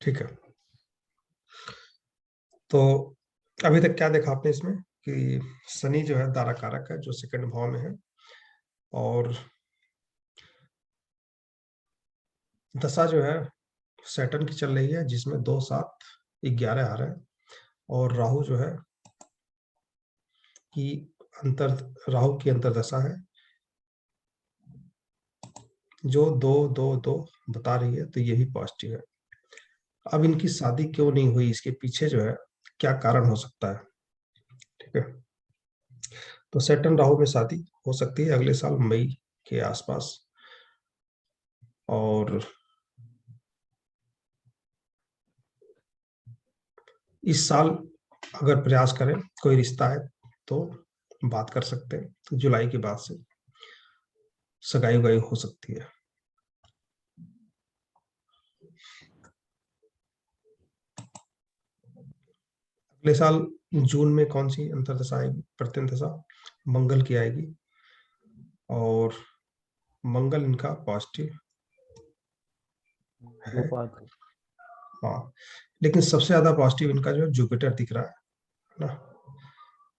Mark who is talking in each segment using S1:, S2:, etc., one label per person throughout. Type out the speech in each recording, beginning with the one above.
S1: ठीक है। तो अभी तक क्या देखा आपने इसमें कि शनि जो है दारा कारक है, जो सेकंड भाव में है, और दशा जो है सैटर्न की चल रही है, जिसमें 2 7 11 आ रहा है, और राहु जो है कि राहु की अंतरदशा है जो 2 2 2 बता रही है, तो यही पॉजिटिव है। अब इनकी शादी क्यों नहीं हुई, इसके पीछे जो है क्या कारण हो सकता है, ठीक है। तो सैटर्न राहु में शादी हो सकती है अगले साल मई के आसपास, और इस साल अगर प्रयास करें कोई रिश्ता है तो बात कर सकते हैं, जुलाई के बाद से सगाई वगाई हो सकती है। अगले साल जून में कौन सी अंतरदशा आएगी, प्रत्यंतदशा मंगल की आएगी, और मंगल इनका पॉजिटिव है। हाँ, लेकिन सबसे ज्यादा पॉजिटिव इनका जो है जुपिटर दिख रहा है ना,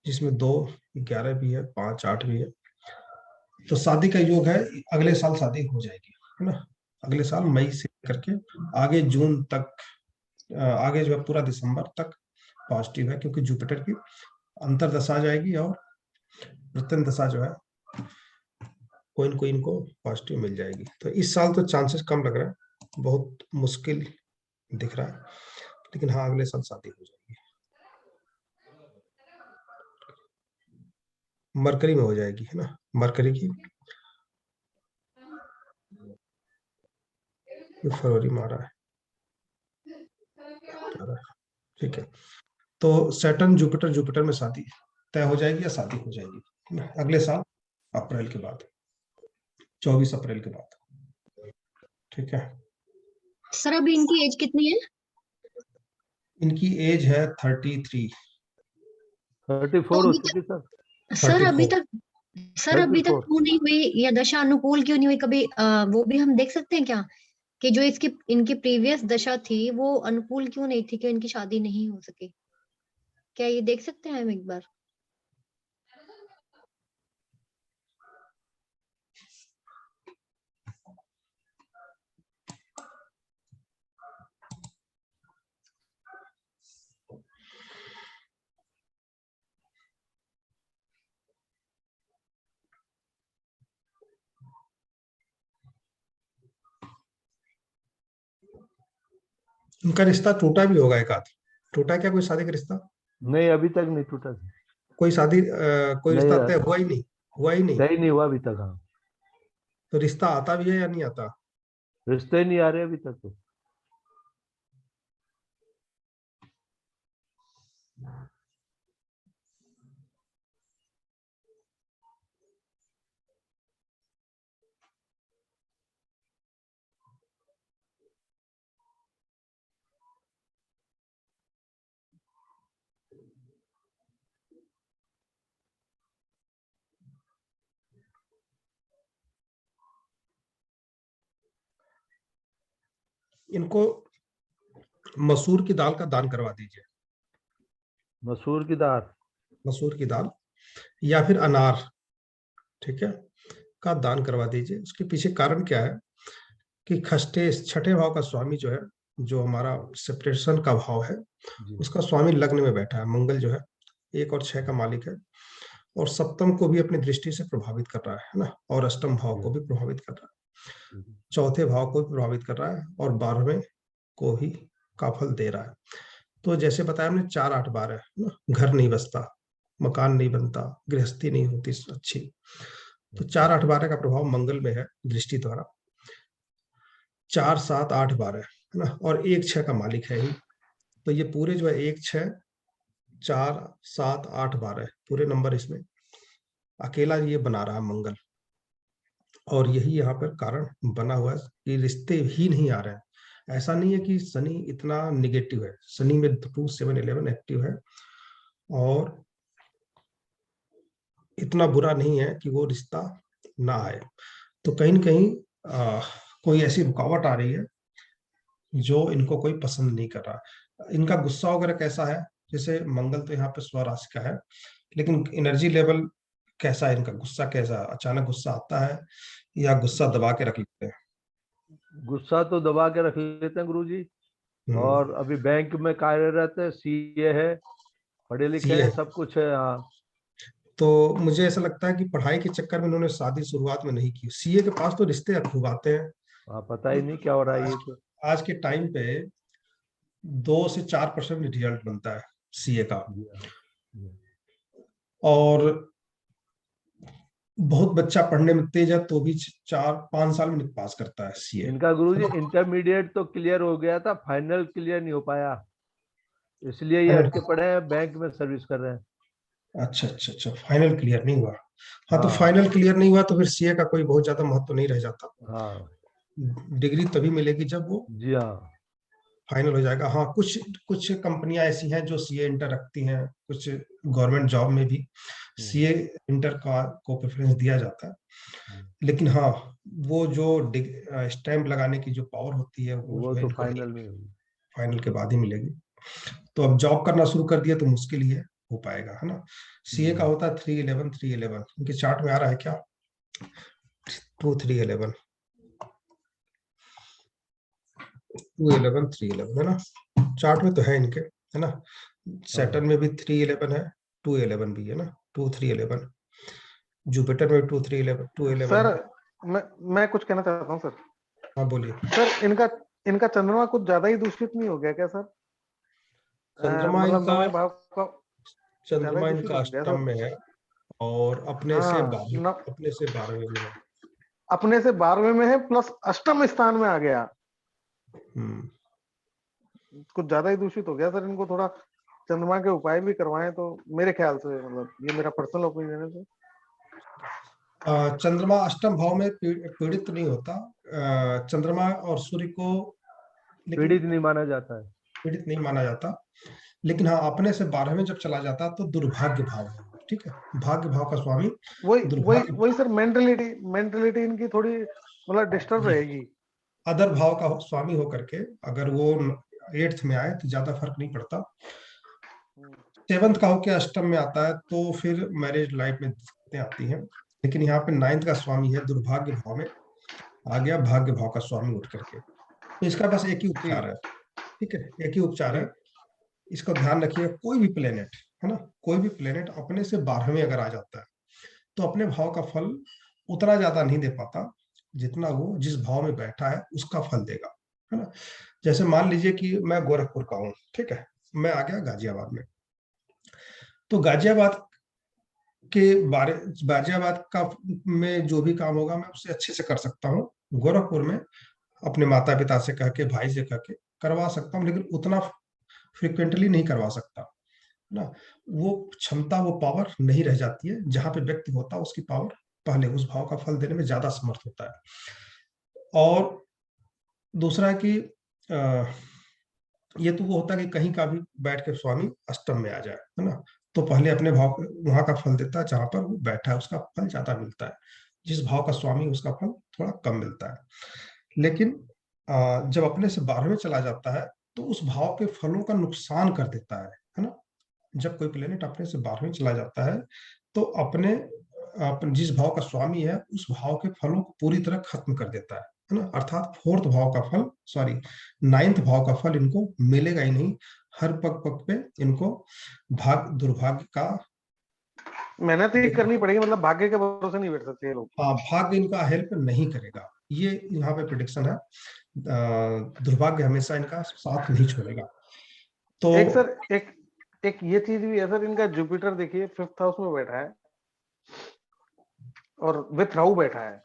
S1: जिसमें 2 11 भी है, 5 8 भी है। तो शादी का योग है, अगले साल शादी हो जाएगी, है ना। अगले साल मई से करके आगे जून तक, आगे जो है पूरा दिसंबर तक पॉजिटिव है, क्योंकि जुपिटर की अंतरदशा जाएगी, और प्रत्यंत दशा जो है कोई न कोई इनको पॉजिटिव मिल जाएगी। तो इस साल तो चांसेस कम लग रहा है, बहुत मुश्किल दिख रहा है, लेकिन हाँ अगले साल शादी हो जाएगी। मरकरी में हो जाएगी, है ना, मरकरी की फरवरी में आ रहा है, ठीक है। तो सैटर्न जुपिटर जुपिटर में शादी तय हो जाएगी या शादी हो जाएगी, है ना, अगले साल अप्रैल के बाद, 24 अप्रैल के बाद, ठीक है।
S2: सर अभी इनकी एज कितनी है?
S1: इनकी एज है 33।
S3: 34 हो चुकी सर।
S2: सर अभी
S1: 34।
S2: तक सर अभी तक क्यों नहीं हुई, या दशा अनुकूल क्यों नहीं हुई कभी? वो भी हम देख सकते हैं क्या कि जो इसकी इनकी प्रीवियस दशा थी वो अनुकूल क्यों नहीं थी कि इनकी शादी नहीं हो सकी? क्या ये देख सकते हैं हम एक बार?
S1: इनका रिश्ता टूटा भी होगा, एक आध टूटा क्या, कोई शादी का रिश्ता?
S3: नहीं, अभी तक नहीं टूटा।
S1: कोई शादी कोई
S3: नहीं
S1: रिश्ता
S3: यार,
S1: तय हुआ ही नहीं, हुआ ही नहीं।
S3: तय नहीं हुआ अभी तक। हाँ,
S1: तो रिश्ता आता भी है या नहीं आता?
S3: रिश्ते नहीं आ रहे अभी तक तो।
S1: इनको मसूर की दाल का दान करवा दीजिए,
S3: मसूर की दाल।
S1: मसूर की दाल या फिर अनार, ठीक है, का दान करवा दीजिए। उसके पीछे कारण क्या है कि खष्टे छठे भाव का स्वामी जो है, जो हमारा सेपरेशन का भाव है,
S3: जी।
S1: उसका स्वामी लग्न में बैठा है, मंगल जो है 1 और 6 का मालिक है, और सप्तम को भी अपनी दृष्टि से प्रभावित कर रहा है ना, और अष्टम भाव को भी प्रभावित कर रहा है, चौथे भाव को भी प्रभावित कर रहा है, और 12वें को ही का फल दे रहा है। तो जैसे बताया हमने 4 8 12 है ना, घर नहीं बसता, मकान नहीं बनता, गृहस्थी नहीं होती अच्छी। तो 4 8 12 का प्रभाव मंगल में है दृष्टि द्वारा, 4 7 8 12 है ना, और 1 6 का मालिक है ही। तो ये पूरे जो है 1 6 4 7 8 12 पूरे नंबर इसमें अकेला ये बना रहा है मंगल, और यही यहाँ पर कारण बना हुआ है कि रिश्ते ही नहीं आ रहे हैं। ऐसा नहीं है कि शनि इतना निगेटिव है, शनि में 2 7 11 एक्टिव है, और इतना बुरा नहीं है कि वो रिश्ता ना आए। तो कहीं न कहीं कोई ऐसी रुकावट आ रही है जो इनको कोई पसंद नहीं कर रहा। इनका गुस्सा वगैरह कैसा है, जैसे मंगल तो यहाँ पे स्वराशि का है, लेकिन एनर्जी लेवल कैसा है इनका, गुस्सा कैसा, अचानक गुस्सा आता है या गुस्सा दबा के रख लेते हैं?
S3: गुस्सा तो दबा के रख लेते हैं गुरुजी।
S1: हम्म।
S3: और अभी बैंक में कार्यरत है, सीए है, पढ़े लिखे
S1: सीए
S3: हैं,
S1: है।
S3: सब कुछ है। हाँ।
S1: तो मुझे ऐसा लगता है कि पढ़ाई के चक्कर में इन्होंने शादी शुरुआत में नहीं की। सीए के पास तो रिश्ते खूब आते हैं।
S3: हाँ, पता ही नहीं क्या हो रहा है
S1: आज
S3: ये तो।
S1: आज के टाइम पे 2 से 4% रिजल्ट बनता है सीए का।
S3: जी हाँ, जी।
S1: और बहुत बच्चा पढ़ने में तेज है तो भी 4-5 साल में पास करता है सीए।
S3: इनका गुरुजी इंटरमीडिएट तो क्लियर हो गया था, फाइनल क्लियर नहीं हो पाया, इसलिए ये अटके पड़े हैं, बैंक में सर्विस कर रहे हैं।
S1: अच्छा अच्छा अच्छा, फाइनल क्लियर नहीं हुआ। हाँ, तो
S3: हाँ।
S1: फाइनल क्लियर नहीं हुआ तो फिर सीए का कोई बहुत ज्यादा महत्व नहीं रह जाता।
S3: हाँ।
S1: डिग्री तभी मिलेगी जब वो
S3: जी हाँ।
S1: फाइनल हो जाएगा। हाँ, कुछ कुछ कंपनियां ऐसी हैं जो सीए इंटर रखती हैं, कुछ गवर्नमेंट जॉब में भी
S3: हम्म,
S1: सीए इंटर का को प्रेफरेंस दिया जाता है।
S3: हम्म।
S1: लेकिन हाँ, वो जो स्टैंप लगाने की जो पावर होती है वो
S3: वो
S1: जो है
S3: तो
S1: इनको नहीं,
S3: फाइनल में होगी।
S1: फाइनल के बाद ही मिलेगी। तो अब जॉब करना शुरू कर दिया तो मुश्किल ही है, हो पाएगा, है ना। सीए का
S3: जी।
S1: होता है 311 इनके चार्ट में आ रहा है क्या? 2311, 211 311 है ना, चार्ट में तो है इनके, है ना।
S3: हाँ।
S1: सैटर्न में भी 311 है, 211 भी है ना, 2311। जुपिटर में 211
S4: सर
S1: है।
S4: मैं कुछ कहना चाहता हूँ सर।
S1: हाँ बोलिए।
S4: सर इनका चंद्रमा कुछ ज्यादा ही दूषित नहीं हो गया क्या सर?
S1: चंद्रमा
S4: मतलब
S1: इनका,
S4: नौवें भाव का ज्यादा ही
S1: चंद्रमा
S4: दूषित
S1: इनका
S4: हो गया
S1: अष्टम
S4: सर।
S1: में है और
S4: हाँ
S1: अपने से 12वें में है।
S4: अपने से 12वें में है प्लस अष्टम स्थान में आ गया।
S1: हम्म।
S4: कुछ ज्यादा ही दूषित हो गया सर। इनको थोड़ा चंद्रमा के उपाय भी करवाएं तो मेरे ख्याल से, मतलब ये मेरा पर्सनल ओपिनियन है सर।
S1: चंद्रमा अष्टम भाव में पीड़ित तो नहीं होता चंद्रमा और सूर्य को, लेकिन
S3: पीड़ित नहीं माना जाता है।
S1: पीड़ित नहीं माना जाता। लेकिन हाँ, अपने से 12वें जब चला जाता तो दुर्भाग्य भाव है, ठीक है, भाग्य भाव का स्वामी
S4: वही वही
S1: दुर्भाग्य।
S4: वही सर, मेंटलिटी इनकी थोड़ी मतलब डिस्टर्ब
S1: जी,
S4: रहेगी।
S1: अदर भाव का स्वामी होकर के अगर वो 8th में आए तो ज्यादा फर्क नहीं पड़ता। 7th का होकर अष्टम में आता है तो फिर मैरिज लाइफ में दिक्कतें आती हैं। लेकिन यहाँ पे 9th का स्वामी है, दुर्भाग्य भाव में आ गया, भाग्य भाव का स्वामी उठ करके। तो इसका बस एक ही
S4: जी
S1: उपचार है, ठीक है, एक ही उपचार
S4: जी।
S1: है। इसका ध्यान रखिएगा, कोई भी प्लेनेट, है ना, कोई भी प्लेनेट अपने से 12वें अगर आ जाता है तो अपने भाव का फल उतना ज्यादा नहीं दे पाता जितना वो जिस भाव में बैठा है उसका फल देगा, है ना। जैसे मान लीजिए कि मैं गोरखपुर का हूँ, ठीक है, मैं आ गया गाजियाबाद में, तो के बारे गाजियाबाद का में जो भी काम होगा मैं उससे अच्छे से कर सकता हूँ। गोरखपुर में अपने माता पिता से कह के, भाई से कह के करवा सकता हूँ, लेकिन उतना फ्रिक्वेंटली नहीं करवा सकता ना। वो क्षमता, वो पावर नहीं रह जाती है। जहां पे व्यक्ति होता है उसकी पावर पहले उस भाव का फल देने में ज्यादा समर्थ होता है। और दूसरा है कि ये तो वो होता है कि कहीं का भी बैठ के स्वामी अष्टम में आ जाए, है ना, तो पहले अपने भाव वहां का फल देता है जहां पर वो बैठा है, उसका फल ज्यादा मिलता है। जिस भाव का स्वामी उसका फल थोड़ा कम मिलता है। लेकिन जब अपने से 12वें चला जाता है तो उस भाव के फलों का नुकसान कर देता है ना। जब कोई प्लेनेट अपने से 12वें चला जाता है तो जिस भाव का स्वामी है उस भाव के फलों को पूरी तरह खत्म कर देता है ना। अर्थात 4th भाव का फल, सॉरी 9th भाव का फल इनको मिलेगा ही नहीं। हर पग पग पे इनको दुर्भाग्य का,
S4: मेहनत ही करनी पड़ेगी, मतलब भाग्य के भरोसे नहीं बैठ सकते ये लोग।
S1: हाँ, भाग्य इनका हेल्प नहीं करेगा। ये यहाँ पे प्रिडिक्शन है, दुर्भाग्य हमेशा इनका साथ नहीं छोड़ेगा। तो
S4: एक सर एक ये चीज भी है सर, इनका जुपिटर देखिए 5th हाउस में बैठा है और विथ राहु बैठा है।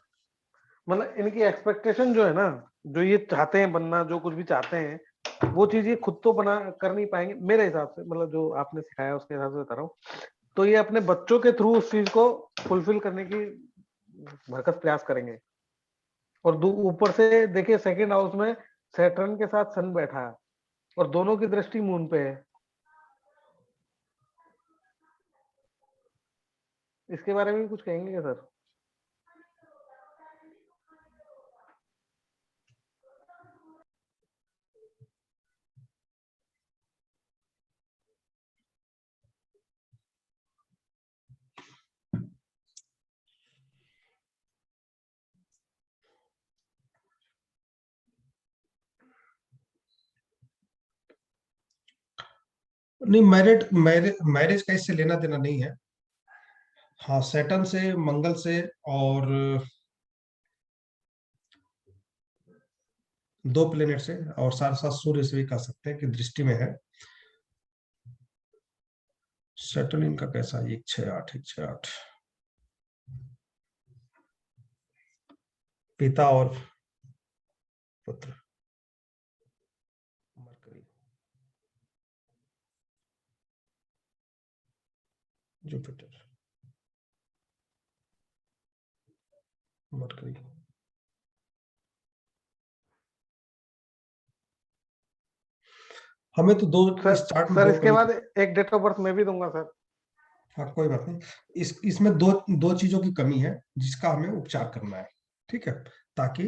S4: मतलब इनकी एक्सपेक्टेशन जो है ना, जो ये चाहते हैं बनना, जो कुछ भी चाहते हैं वो चीज ये खुद तो बना कर नहीं पाएंगे मेरे हिसाब से। मतलब जो आपने सिखाया उसके हिसाब से बता रहा हूँ। तो ये अपने बच्चों के थ्रू उस चीज को फुलफिल करने की भरसक प्रयास करेंगे। और ऊपर से देखिए 2nd हाउस में सैटर्न के साथ सन बैठा है और दोनों की दृष्टि मून पे है। इसके बारे में भी कुछ कहेंगे क्या सर?
S1: नहीं, मैरिज का इससे लेना देना नहीं है। हाँ, सैटर्न से, मंगल से, और 2 प्लेनेट से, और साथ साथ सूर्य से भी कह सकते हैं कि दृष्टि में है। सैटर्न इनका कैसा है? 1 6 8, 1 6 8, पिता और पुत्र, मरकरी, जुपिटर, मरकरी। हमें तो दो, इस चार्ट में
S4: सर
S1: दो
S4: इसके बाद एक डेट ऑफ बर्थ मैं भी दूंगा सर।
S1: हाँ, कोई बात नहीं। इसमें दो चीजों की कमी है जिसका हमें उपचार करना है, ठीक है, ताकि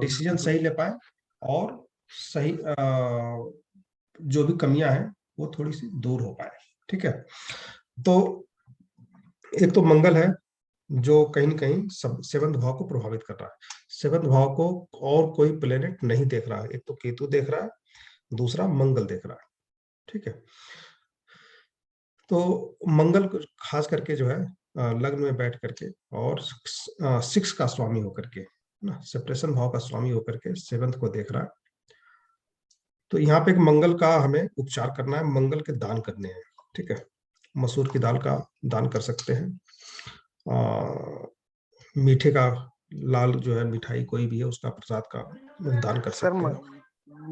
S1: डिसीजन सही ले पाए और सही जो भी कमियां हैं वो थोड़ी सी दूर हो पाए, ठीक है। तो एक तो मंगल है जो कहीं न कहीं सेवंथ भाव को प्रभावित कर रहा है। सेवंथ भाव को और कोई प्लेनेट नहीं देख रहा है। एक तो केतु देख रहा है, दूसरा मंगल देख रहा है, ठीक है। तो मंगल खास करके जो है लग्न में बैठ करके और 6 का स्वामी होकर के ना, सेपरेशन भाव का स्वामी होकर के 7th को देख रहा है। तो यहाँ पे एक मंगल का हमें उपचार करना है, मंगल के दान करने हैं, ठीक है। मसूर की दाल का दान कर सकते हैं, मीठे का, लाल जो है मिठाई कोई भी है उसका प्रसाद का दान कर
S4: सर
S1: सकते हैं।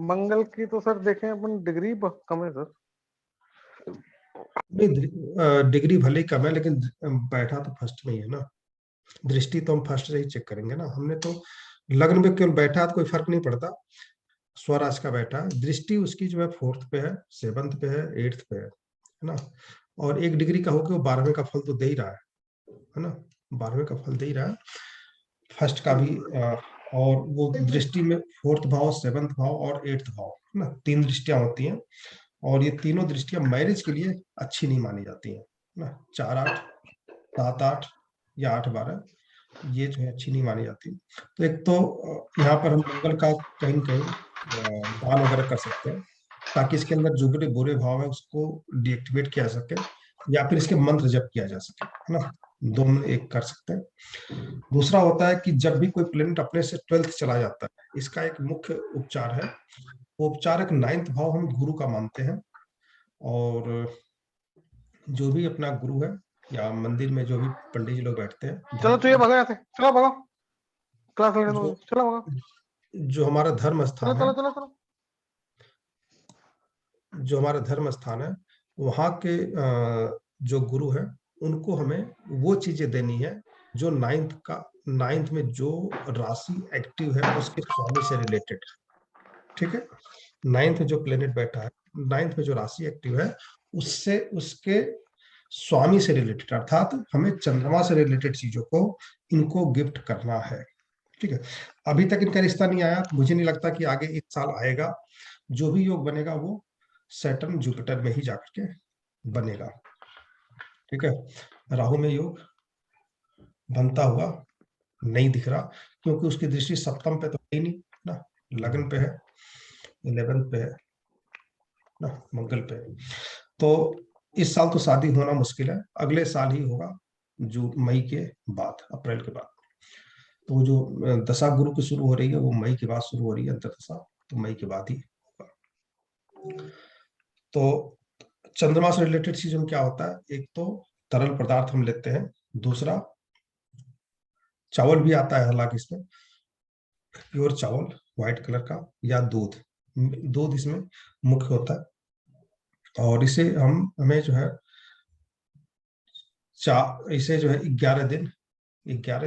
S4: मंगल की तो सर देखें अपन डिग्री बहुत कम है सर।
S1: नहीं, डिग्री भले ही कम है लेकिन बैठा तो फर्स्ट में ही है ना। दृष्टि तो हम फर्स्ट से ही चेक करेंगे ना। हमने तो लग्न में केवल बैठा तो कोई फर्क नहीं पड़ता, स्वराज का बैठा है, दृष्टि उसकी जो है 4th पे है, 7th पे है, 8th पे है ना। और 1 डिग्री का होकर वो 12वें का फल तो दे ही रहा है ना, 12वें का फल दे ही रहा है, फर्स्ट का भी। और वो दृष्टि में 4th भाव, 7th भाव और 8th भाव है ना, 3 दृष्टियां होती हैं। और ये तीनों दृष्टियां मैरिज के लिए अच्छी नहीं मानी जाती है ना। 4 8, 7 8 या 8 12 ये जो है अच्छी नहीं मानी जाती। तो एक तो यहाँ पर हम मंगल का कहीं न कहीं दान वगैरह कर सकते हैं ताकि इसके अंदर जो भी बुरे भाव है उसको डीएक्टिवेट किया जा सके, या फिर इसके मंत्र जप किया जा सके, है ना। दोनों में एक कर सकते हैं। दूसरा होता है कि जब भी कोई प्लेनेट अपने से 12th चला जाता है, इसका एक मुख्य उपचार है। वो उपचार एक 9th भाव हम गुरु का मानते हैं, और जो भी अपना गुरु है या मंदिर में जो भी पंडित जी लोग बैठते हैं,
S4: चलो तो ये भगो यहाँ से, चलो भगो, क्लास लेने दो,
S1: जो
S4: चलो भगो,
S1: जो हमारा धर्म
S4: चलो
S1: स्थान है,
S4: चलो चलो चलो।
S1: जो हमारा धर्म स्थान है, वहाँ के जो गुरु है उनको हमें वो चीजें देनी है जो 9th में जो राशि एक्टिव है उसके स्वामी से रिलेटेड, ठीक है। 9th में जो प्लेनेट बैठा है, 9th में जो राशि एक्टिव है उससे उसके स्वामी से रिलेटेड, अर्थात हमें चंद्रमा से रिलेटेड चीजों को इनको गिफ्ट करना है, ठीक है। अभी तक इनका रिश्ता नहीं आया, मुझे नहीं लगता कि आगे इस साल आएगा। जो भी योग बनेगा वो सैटर्न जुपिटर में ही जाकर के बनेगा, ठीक है। राहु में योग बनता हुआ नहीं दिख रहा, क्योंकि उसकी दृष्टि सप्तम पे तो है ही नहीं ना, लग्न पे है, 11th पे है ना, मंगल पे है। तो इस साल तो शादी होना मुश्किल है, अगले साल ही होगा, मई के बाद, अप्रैल के बाद। तो जो दशा गुरु की शुरू हो रही है वो मई के बाद शुरू हो रही है, अंतर्दशा, तो मई के बाद ही होगा। तो चंद्रमा से रिलेटेड चीज में क्या होता है, एक तो तरल पदार्थ हम लेते हैं, दूसरा चावल भी आता है, हालांकि इसमें प्योर चावल व्हाइट कलर का, या दूध, दूध इसमें मुख्य होता है। और इसे हमें जो है इसे जो है 11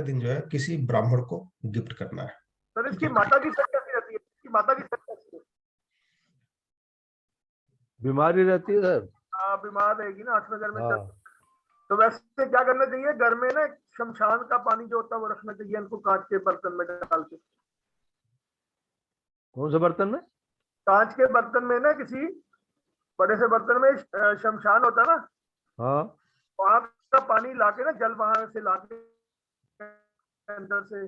S1: दिन जो है किसी ब्राह्मण को गिफ्ट करना है।
S5: सर इसकी माता की सेट कैसी रहती है? इसकी माता की सेट कैसी है?
S3: बीमारी रहती है सर।
S5: हाँ बीमार रहेगी ना, 8वें घर में
S3: हाँ।
S5: तो वैसे क्या करना चाहिए, घर में ना शमशान का पानी जो होता है वो रखना चाहिए इनको, कांच के बर्तन में डाल के।
S3: कौन से बर्तन में?
S5: कांच के बर्तन में ना, किसी बड़े से बर्तन में शमशान होता है ना,
S3: हाँ।
S5: वहां का पानी लाके ना, जल वहां से लाके अंदर से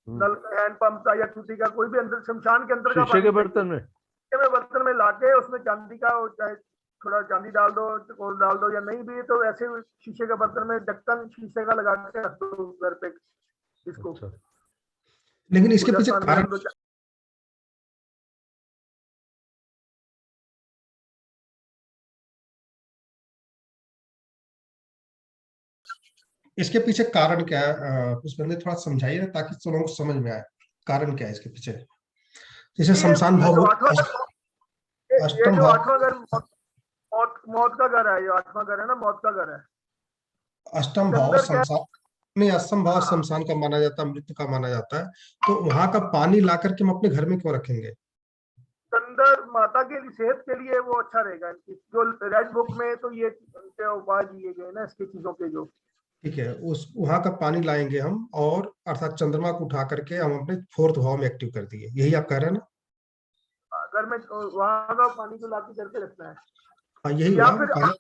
S5: नल का, हैंड पंप का या टूटी का, कोई भी अंदर शमशान के अंदर का
S3: शीशे के
S5: पानी
S3: बर्तन में?
S5: बर्तन में लाके उसमें चांदी का चाहे थोड़ा चांदी डाल दो, चकोर डाल दो, या नहीं भी तो ऐसे शीशे के बर्तन में ढक्कन शीशे का लगा के रख दो घर पे इसको।
S3: अच्छा।
S1: लेकिन इसके पीछे
S5: गुलदस्ता में
S1: कारण,
S5: रख दो।
S1: इसके पीछे कारण क्या है पुष्पेंद्र, थोड़ा समझाइए ना ताकि लोगों को समझ में आए कारण क्या है इसके पीछे। जैसे शमशान
S5: ये
S1: भाव,
S5: जो आठवां ये
S1: अष्टम
S5: जो
S1: भाव,
S5: आठवां घर मौत का घर है, ये आठवां घर है ना, मौत का घर है।
S1: अष्टम
S5: इसके
S1: भाव
S5: अंदर क्या,
S1: शमशान नहीं, अष्टम भाव
S5: हाँ,
S1: शमशान का माना जाता है, मृत्यु का माना जाता है। तो वहां का पानी ला करके हम अपने घर में क्यों रखेंगे?
S5: अंदर माता के लिए, सेहत के लिए वो अच्छा रहेगा। इनकी जो रेड बुक में तो ये इनके उपाय दिए गए ना इसकी चीजों के जो।
S1: ठीक है, उस वहां का पानी लाएंगे हम, और अर्थात चंद्रमा को उठा करके हम अपने फोर्थ भाव में एक्टिव कर दिए, यही आप कह रहे हैं ना?
S5: घर में वहां का पानी को लाके घर पे रखना है।
S1: हाँ यही
S5: या
S1: हुआ
S5: फिर
S1: पहले।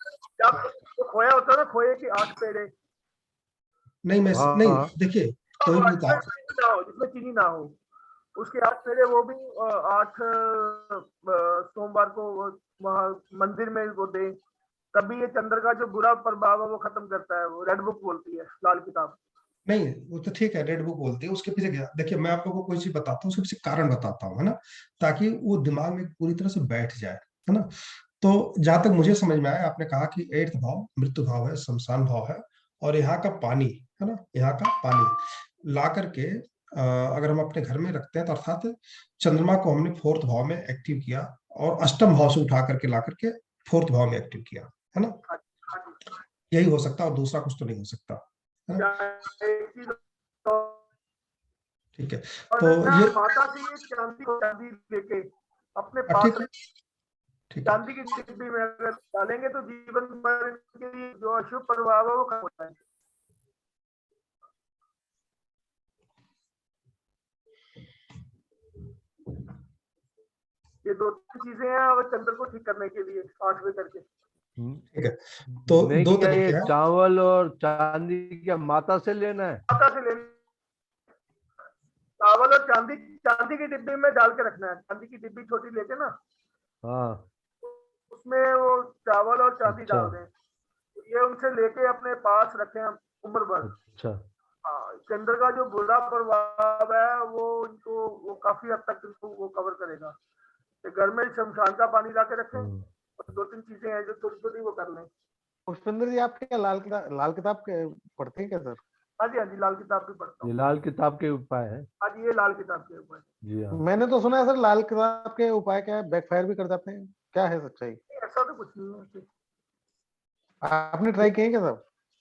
S5: जो खोया होता है ना, खोए के 8 पेड़े,
S1: नहीं मैं
S3: हाँ
S1: नहीं,
S3: हाँ।
S1: देखिए कोई भी
S5: जिसमें चीनी ना हो, जिसमें चीनी ना हो, उसके 8 पेड़े, वो भी 8 सोमवार को वहां मंदिर में वो दे। तभी ये चंद्र का जो बुरा प्रभाव है वो खत्म करता है, वो रेड बुक बोलती है, लाल किताब।
S1: नहीं, वो तो ठीक है, रेड बुक बोलते हैं, उसके पीछे क्या, देखिए मैं आप लोगों को कोई चीज बताता हूँ, उसके पीछे कारण बताता हूँ, है ना, ताकि वो दिमाग में पूरी तरह से बैठ जाए, है ना। तो जहां तक मुझे समझ में आया, आपने कहा कि 8th भाव मृत्यु भाव है, शमशान भाव है, और यहाँ का पानी, है ना, यहाँ का पानी ला करके अगर हम अपने घर में रखते हैं तो अर्थात चंद्रमा को हमने 4th भाव में एक्टिव किया, और अष्टम भाव से उठा करके ला करके 4th भाव में एक्टिव किया, है ना।
S5: हाँ जी।
S1: यही हो सकता है, और दूसरा कुछ तो नहीं हो सकता, है ना।
S5: या एक चीज
S1: ठीक है,
S5: और
S1: तो
S5: ना,
S1: ये
S5: माता से ये चांदी लेके अपने
S1: ठीक
S5: पास
S1: है, ठीक है।
S5: चांदी की डिब्बी में अगर डालेंगे तो जीवन भर के लिए जो अशुभ प्रभाव है वो खत्म हो जाएंगे। ये 2-3 चीजें हैं और चंद्र को ठीक करने के लिए 8वें करके।
S1: ठीक है, तो
S3: नहीं,
S1: दो
S3: क्या ये
S1: तरीके हैं।
S3: चावल और चांदी क्या माता से लेना है?
S5: माता से लेना, चावल और चांदी की डिब्बी में डाल के रखना है। चांदी की डिब्बी छोटी लेके ना,
S3: हाँ।
S5: उसमें वो चावल और चांदी
S3: अच्छा
S5: डाल दें। ये उनसे लेके अपने पास रखें उम्र भर।
S3: अच्छा।
S5: हाँ, चंद्र का जो बुरा प्रभाव है वो इनको, वो काफी हद तक इनको वो कवर करेगा। तो घर में शमशान का पानी ला के रखें, और 2-3 चीजें हैं जो छोटी छोटी वो कर लें।
S4: पुष्पेंद्र जी, आप क्या लाल किताब पढ़ते हैं क्या सर?
S5: हाँ जी, हाँ जी, लाल किताब भी पढ़ता
S3: ये
S5: हूँ।
S3: लाल किताब के उपाय है।
S5: हाँ जी, ये लाल किताब के ऊपर।
S3: जी हाँ।
S4: मैंने तो सुना है सर, लाल किताब के उपाय क्या है, बैकफायर भी कर जाते हैं, क्या है सच्चाई?
S5: ऐसा तो कुछ नहीं है,
S4: आपने ट्राई किए क्या सर?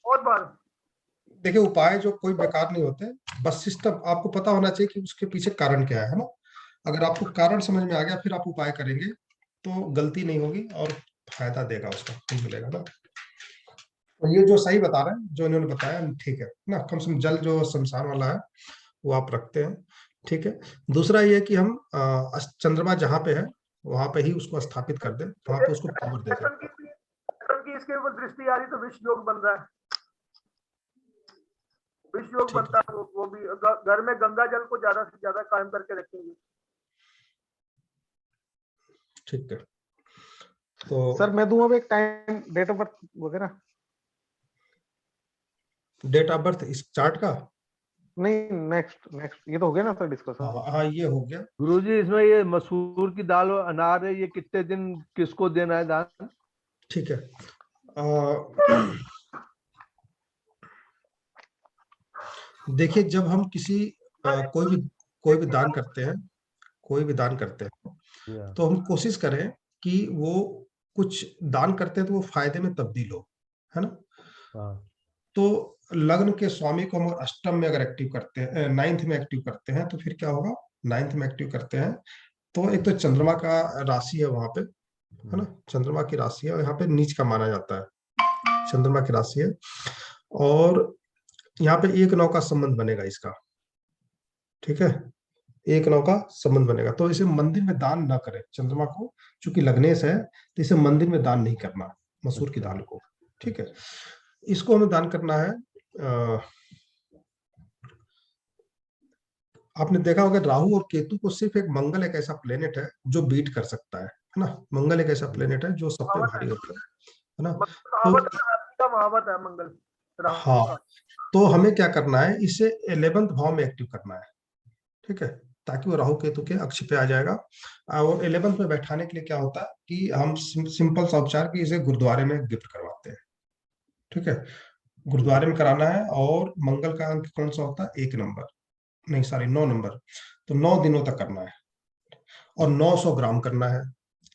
S5: बहुत बार।
S1: देखिए उपाय जो कोई बेकार नहीं होते, बस सिस्टम आपको पता होना चाहिए कि उसके पीछे कारण क्या है ना। अगर आपको कारण समझ में आ गया, फिर आप उपाय करेंगे तो गलती नहीं होगी, और फायदा देगा, उसका कुछ मिलेगा ना। और ये जो सही बता रहे हैं, जो इन्होंने बताया, ठीक है ना, कम से कम जल जो शमशान वाला है वो आप रखते हैं, ठीक है। दूसरा ये कि हम चंद्रमा जहाँ पे है वहां पे ही उसको स्थापित कर दें, वहां पे उसको पावर दे दें।
S5: की इसके ऊपर दृष्टि आ रही तो विश्व योग बन रहा है, विश्व योग
S1: ठीक
S5: बनता है। वो भी घर में गंगा जल को ज्यादा से ज्यादा कायम करके रखेंगे।
S1: ठीक है, तो
S4: सर मैं दूं अब एक टाइम, डेट ऑफ बर्थ वगैरह?
S1: डेट ऑफ बर्थ इस चार्ट का?
S4: नहीं, नेक्स्ट नेक्स्ट ये तो हो गया ना सर डिस्कशन।
S1: हाँ हाँ, ये हो गया।
S3: गुरुजी, इसमें ये मसूर की दाल और अनार है, ये कितने दिन किसको देना है दान?
S1: ठीक है, देखिए जब हम किसी कोई भी दान करते हैं, कोई भी दान करते हैं,
S3: जी हाँ।
S1: तो हम कोशिश करें कि वो कुछ दान करते हैं तो वो फायदे में तब्दील हो, है ना।
S3: हाँ।
S1: तो लग्न के स्वामी को हम अष्टम में अगर एक्टिव करते हैं, 9th में एक्टिव करते हैं, तो फिर क्या होगा, 9th में एक्टिव करते हैं तो एक तो चंद्रमा का राशि है वहां पे, है ना, चंद्रमा की राशि है, और यहाँ पे नीच का माना जाता है, चंद्रमा की राशि है, और यहाँ पे 1-9 का संबंध बनेगा इसका, ठीक है, 1-9 का संबंध बनेगा। तो इसे मंदिर में दान ना करें, चंद्रमा को चूंकि लग्नेश है, तो इसे मंदिर में दान नहीं करना, मसूर की दाल को, ठीक है। इसको हमें दान करना है आपने देखा होगा राहु और केतु को सिर्फ एक मंगल एक ऐसा प्लेनेट है जो बीट कर सकता है ना। मंगल एक ऐसा प्लेनेट है जो सब पे भारी होता है ना। तो
S5: महावत है, हाथी का महावत है मंगल, राहु
S1: हाँ,
S5: का।
S1: तो हमें क्या करना है, इसे 11th भाव में एक्टिव करना है, ठीक है, ताकि वो राहु केतु के अक्ष पे आ जाएगा। और 11th में बैठाने के लिए क्या होता है कि हम सिंपल सा उपचार कि इसे गुरुद्वारे में गिफ्ट करवाते हैं, ठीक है, गुरुद्वारे में कराना है। और मंगल का अंक कौन सा होता है, 1 नंबर, नहीं सॉरी 9 नंबर, तो 9 दिनों तक करना है और 900 ग्राम करना है,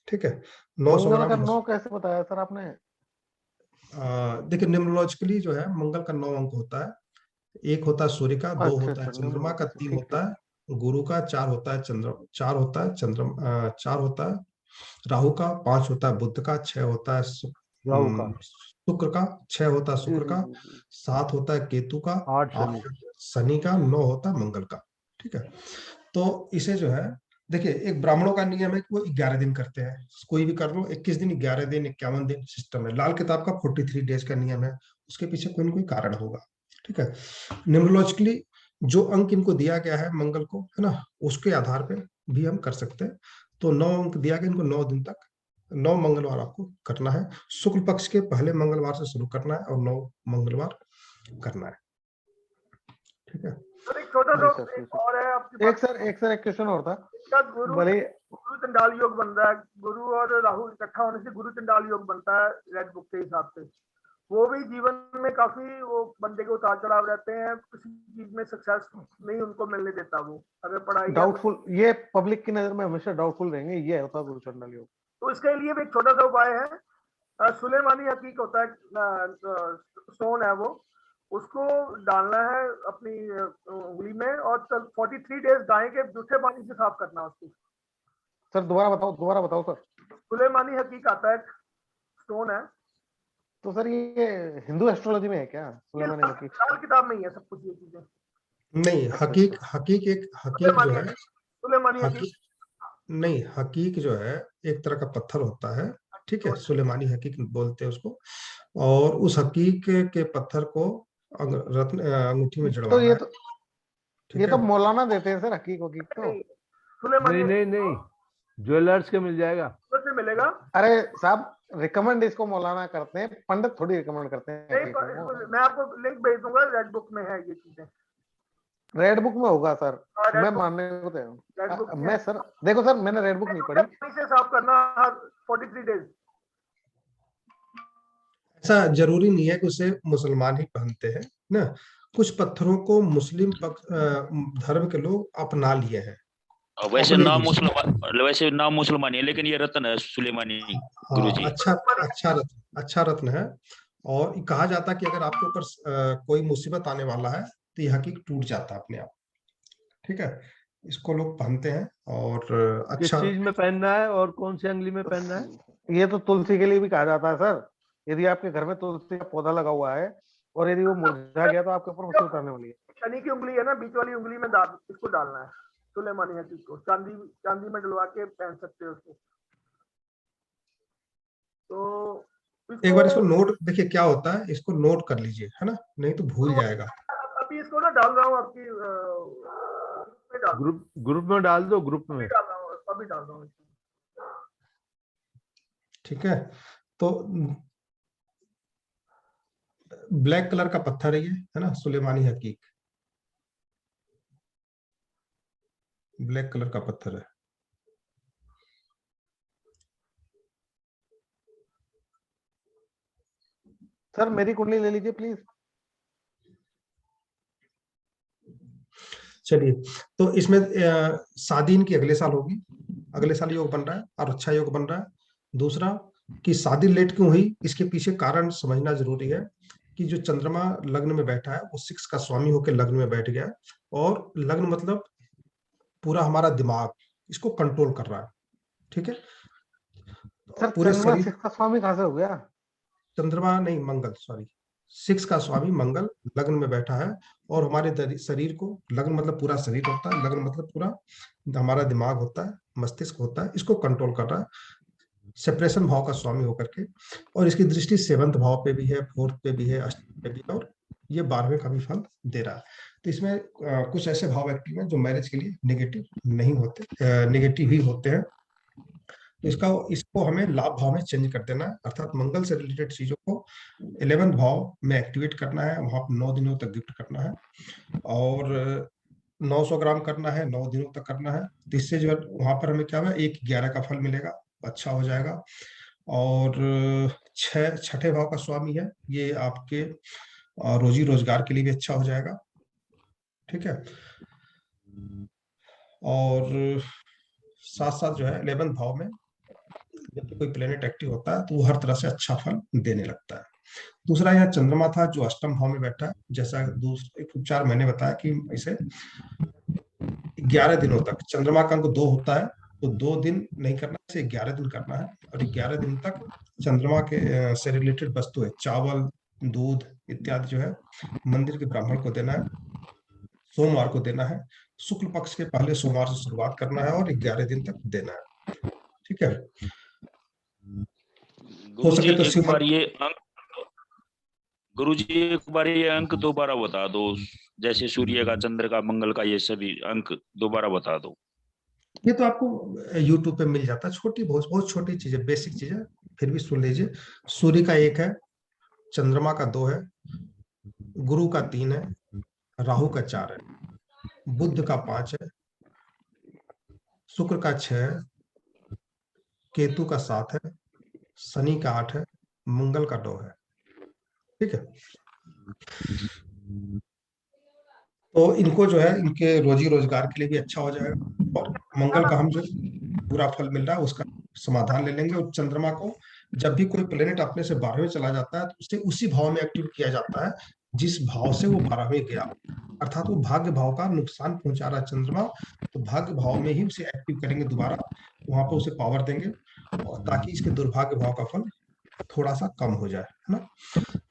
S1: ठीक है। 900
S4: मंगल का
S1: ग्राम
S4: 9 कैसे बताया सर आपने?
S1: देखिए न्यूमरोलॉजिकली जो है मंगल का 9 अंक होता है। एक होता है सूर्य का, 2
S4: अच्छा
S1: होता है
S4: अच्छा,
S1: चंद्रमा का, 3
S4: ठीक
S1: होता
S4: ठीक।
S1: है गुरु का, 4 होता है चार होता है चार होता है राहु का, 5 होता है बुध का, 6 होता है
S3: राहु का,
S1: शुक्र का, 6 होता है
S4: जी
S1: शुक्र
S4: जी
S1: का,
S4: जी जी।
S1: 7 होता है केतु का,
S3: 8
S1: 8
S3: शनि।
S1: शनि का, 9 होता है मंगल का, ठीक है। तो इसे जो है, देखिए एक ब्राह्मणों का नियम है कि वो 11 दिन करते हैं, कोई भी कर लो, 21 दिन, 11 दिन, 51 दिन सिस्टम है। लाल किताब का 43 डेज का नियम है, उसके पीछे कोई ना कोई कारण होगा, ठीक है। न्यूमरोलॉजिकली जो अंक इनको दिया गया है मंगल को, है ना, उसके आधार पे भी हम कर सकते हैं। तो 9 अंक दिया गया इनको, 9 दिन तक, 9 मंगलवार आपको करना है। शुक्ल पक्ष के पहले मंगलवार से शुरू करना है और 9 मंगलवार करना है, ठीक है।
S5: सर एक छोटा
S4: जी
S5: सा
S4: सर, जी
S5: एक
S4: सर।
S5: और है आपके
S4: एक सर एक क्वेश्चन और था।
S5: इसका गुरु
S4: भले
S5: गुरु चंडाल योग बन रहा है, गुरु और राहु इकट्ठा होने से गुरु चंडाल योग बनता है रेड बुक के हिसाब से। वो भी जीवन में काफी वो बंदे के उतार चढ़ाव रहते हैं, किसी चीज में सक्सेस नहीं उनको मिलने देता वो, अगर पढ़ाई या
S4: डाउटफुल, ये पब्लिक की नजर में हमेशा डाउटफुल रहेंगे, ये होता है गुरु चंडाल योग।
S5: तो इसके लिए भी एक छोटा सा उपाय है। सुलेमानी हकीक होता है, स्टोन है वो, उसको डालना है अपनी उंगली में और 43 डेज गाय के जूठे पानी से साफ करना उसको।
S4: सर दोबारा बताओ सर।
S5: सुलेमानी हकीक आता है, स्टोन है।
S4: तो सर ये हिंदू एस्ट्रोलॉजी में है क्या,
S5: ये
S4: सुलेमानी हकीक?
S5: लाल किताब में ही है सब कुछ ये चीजें।
S1: नहीं,
S4: अच्छा
S1: हकीक
S4: अच्छा।
S1: हकीक जो है,
S5: सुलेमानी हकीक
S1: हकीक नहीं, हकीक जो है एक तरह का पत्थर होता है, ठीक है, सुलेमानी हकीक बोलते हैं उसको। और उस हकीक के पत्थर को अंगूठी में
S4: तो
S1: जड़वाना है, ठीक
S4: ये
S1: है।
S4: तो मौलाना देते हैं सर, हकीक वकीक तो।
S5: नहीं, सुलेमानी
S3: नहीं नहीं नहीं, ज्वेलर्स के मिल जाएगा।
S5: से मिलेगा।
S4: अरे साहब, रिकमेंड इसको मौलाना करते हैं, पंडित थोड़ी रिकमेंड करते हैं
S5: नहीं,
S4: हकीकों को।
S5: मैं आपको लिंक भेज दूंगा, रेड बुक में है ये चीजें।
S4: रेड बुक में होगा सर,
S5: रेड
S4: मैं
S5: बुक,
S4: मानने को तैयार
S5: रेड बुक
S4: हूं।
S5: में
S4: मैं
S5: है।
S4: सर देखो सर, मैंने रेड बुक नहीं पढ़ी।
S5: पानी से साफ करना हर 43 डेज।
S1: ऐसा जरूरी नहीं है कि उसे मुसलमान ही पहनते हैं ना। कुछ पत्थरों को मुस्लिम धर्म के लोग अपना लिए हैं
S6: वैसे
S1: अपने
S6: नाम
S1: लिए।
S6: मुसलमान, वैसे नाम मुसलमानी है, लेकिन ये रत्न है सुलेमानी गुरुजी।
S1: हाँ, अच्छा रत्न है। और कहा जाता है कि अगर आपके ऊपर कोई मुसीबत आने वाला है तो यह हकीक टूट जाता है अपने आप, ठीक है। इसको लोग पहनते हैं और
S3: किस
S1: अच्छा।
S3: चीज में पहनना है और कौन सी अंगली में पहनना है?
S4: ये तो तुलसी के लिए भी कहा जाता है सर। यदि आपके घर में तुलसी का पौधा लगा हुआ है और यदि वो मुरझा गया तो आपके ऊपर मुसीबत आने वाली है।
S5: शनि की उंगली है ना, बीच वाली उंगली में इसको डालना है, सुलेमानी हकीक को। चांदी में डलवा के पहन सकते हो उसको। तो
S1: एक बार इसको नोट, देखिए क्या होता है, इसको नोट कर लीजिए, है ना, नहीं तो भूल जाएगा।
S5: अभी इसको ना डाल रहा हूँ आपकी
S3: ग्रुप में डाल दो, ग्रुप में।
S5: डाल रहा हूँ, अभी डाल रहा हूँ।
S1: ठीक है, तो ब्लैक कलर का पत्थर है ये, है ना, सुलेमानी हकीक, ब्लैक कलर का पत्थर है।
S4: सर मेरी कुंडली ले लीजिए प्लीज।
S1: चलिए, तो इसमें शादी इनकी अगले साल होगी, अगले साल योग बन रहा है और अच्छा योग बन रहा है। दूसरा कि शादी लेट क्यों हुई, इसके पीछे कारण समझना जरूरी है कि जो चंद्रमा लग्न में बैठा है वो 6 का स्वामी होकर लग्न में बैठ गया है। और लग्न मतलब पूरा हमारा दिमाग इसको कंट्रोल कर रहा है, ठीक है।
S4: सर
S1: पूरे
S4: चंद्रमा
S1: शरीर,
S4: 6 का स्वामी कहाँ से हो गया?
S1: चंद्रमा नहीं, मंगल, सॉरी, 6 का स्वामी मंगल लग्न में बैठा है। और हमारे शरीर को, लग्न मतलब पूरा शरीर होता है, लग्न मतलब पूरा हमारा दिमाग होता है, मस्तिष्क होता है, इसको कंट्रोल कर रहा है सेपरेशन भाव का स्वामी होकर के। और इसकी दृष्टि 7th भाव पे भी है, 4th पे भी है, 8th पे भी है, और ये 12वें का भी फल दे रहा है। तो इसमें कुछ ऐसे भाव एक्टिव हैं जो मैरिज के लिए नेगेटिव नहीं होते, नेगेटिव ही होते हैं। तो इसको हमें लाभ भाव में चेंज कर देना है, अर्थात मंगल से रिलेटेड चीजों को 11वें भाव में एक्टिवेट करना है, वहां पर 9 दिनों तक गिफ्ट करना है और 900 ग्राम करना है, 9 दिनों तक करना है। तो इससे जो है वहां पर हमें क्या है 1/11 का फल मिलेगा, अच्छा हो जाएगा। और छठे भाव का स्वामी है, ये आपके रोजी रोजगार के लिए भी अच्छा हो जाएगा, ठीक है। और साथ साथ जो है 11वें भाव में जब कोई प्लेनेट एक्टिव होता है तो वो हर तरह से अच्छा फल देने लगता है। दूसरा यहाँ चंद्रमा था जो अष्टम भाव में बैठा है, जैसा दूसरे उपचार मैंने बताया कि इसे 11 दिनों तक, चंद्रमा का अंक 2 होता है तो 2 दिन नहीं करना, इसे 11 दिन करना है। और 11 दिन तक चंद्रमा के से रिलेटेड वस्तु है, चावल, दूध इत्यादि जो है मंदिर के ब्राह्मण को देना है, सोमवार को देना है, शुक्ल पक्ष के पहले सोमवार से शुरुआत करना है और 11 दिन तक देना है, ठीक है। हो सके तो
S6: एक बार ये अंक, गुरुजी एक बार ये अंक दोबारा बता दो, जैसे सूर्य का, चंद्र का, मंगल का, ये सभी अंक दोबारा बता दो।
S1: ये तो आपको YouTube पे मिल जाता है, छोटी बहुत बहुत छोटी चीज है, बेसिक चीज है, फिर भी सुन लीजिए। सूर्य का 1 है, चंद्रमा का 2 है, गुरु का 3 है, राहु का 4 है, बुध का 5 है, शुक्र का 6 है, केतु का 7 है, शनि का 8 है, मंगल का 9 है, ठीक है। तो इनको जो है इनके रोजी रोजगार के लिए भी अच्छा हो जाएगा। और मंगल का हम जो बुरा फल मिल रहा है उसका समाधान ले लेंगे। और चंद्रमा को जब भी कोई प्लेनेट अपने से 12वें चला जाता है तो उसे उसी भाव में एक्टिव किया जाता है जिस भाव से वो 12वें गया, अर्थात वो भाग्य भाव का नुकसान पहुंचा रहा है चंद्रमा, तो भाग्य भाव में ही उसे एक्टिव करेंगे दोबारा, वहां पर उसे पावर देंगे और ताकि इसके दुर्भाग्य भाव का फल थोड़ा सा कम हो जाए, है ना।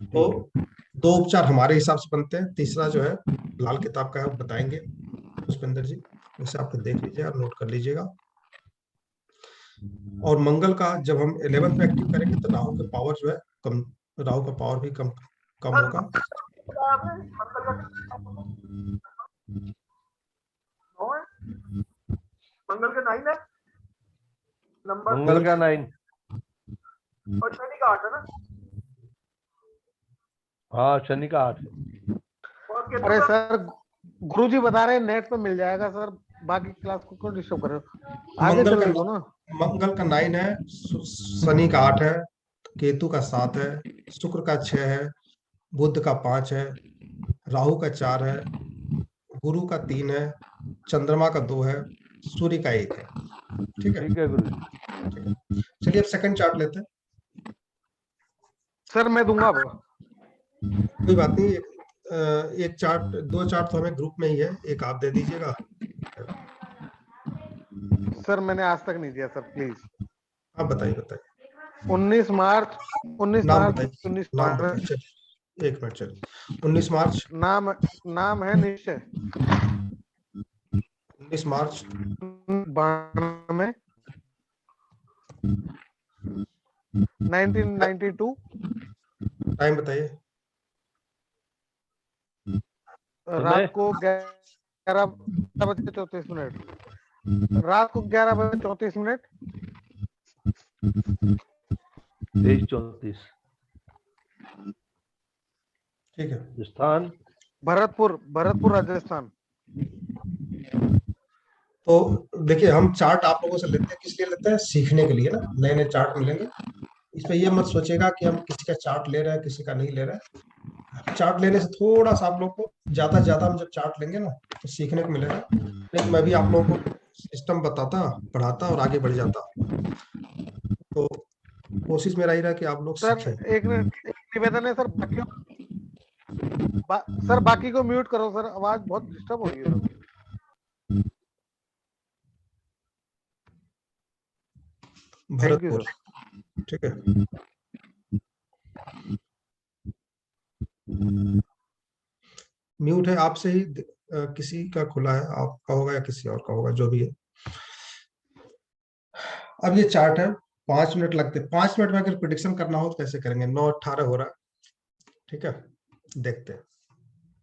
S1: तो 2 उपचार हमारे हिसाब से बनते हैं, तीसरा जो है लाल किताब का है, बताएंगे पुष्पेंद्र जी, वैसे आप देख लीजिए और नोट कर लीजिएगा। और मंगल का जब हम 11 पे एक्टिव करेंगे तो राहु का पावर जो है कम, राहु का पावर भी कम होगा।
S5: मंगल का 9 है नंबर,
S3: मंगल का 9
S5: और शनि का 8 है ना।
S3: हाँ, शनि का 8 है।
S4: अरे सर गुरुजी बता रहे हैं नेट पे मिल जाएगा सर, बाकी क्लास को क्यों डिस्टर्ब कर रहे हो, आगे चल रही हो ना।
S1: मंगल का 9 है, शनि का 8 है, केतु का 7 है, शुक्र का 6 है, बुध का 5 है, राहु का 4 है, गुरु का 3 है, चंद्रमा का 2 है, सूर्य का 1 है, ठीक है।
S3: ठीक है गुरु।
S1: चलिए अब सेकंड चार्ट लेते हैं।
S4: सर मैं दूंगा,
S1: कोई बात नहीं, एक चार्ट, 2 चार्ट तो हमें ग्रुप में ही है, एक आप दे दीजिएगा।
S4: सर मैंने आज तक नहीं दिया सर, प्लीज।
S1: आप बताइए
S4: 19 मार्च
S1: नाम बताइए, एक मिनट चलिए। 19 मार्च
S4: नाम है निश्चय।
S1: 19 मार्च
S4: 92, 1992।
S1: टाइम बताइए।
S4: रात को 11:34, रात को 11:34।
S3: 23:34।
S1: ठीक है।
S3: स्थान
S4: भरतपुर राजस्थान।
S1: तो देखिए हम चार्ट आप लोगों से लेते हैं, किस लिए लेते हैं, सीखने के लिए ना, नए नए चार्ट मिलेंगे। इस पे ये मत सोचेगा कि हम किसी का चार्ट ले रहे हैं किसी का नहीं ले रहे हैं। चार्ट लेने से थोड़ा सा आप लोग को ज्यादा हम जब चार्ट लेंगे ना तो सीखने को मिलेगा। लेकिन मैं भी आप लोगों को सिस्टम बताता, पढ़ाता और आगे बढ़ जाता, तो कोशिश मेरा ही रहा कि आप लोग सीखें।
S4: एक निवेदन है सर, सर बाकी को म्यूट करो सर, आवाज बहुत डिस्टर्ब हो रही है।
S1: भरतपुर, ठीक है। म्यूट है आपसे ही, किसी का खुला है, आपका होगा या किसी और का होगा, जो भी है। अब ये चार्ट है, 5 मिनट लगते, 5 मिनट में अगर प्रिडिक्शन करना हो तो कैसे करेंगे। 9:18 हो रहा है, ठीक है, देखते हैं।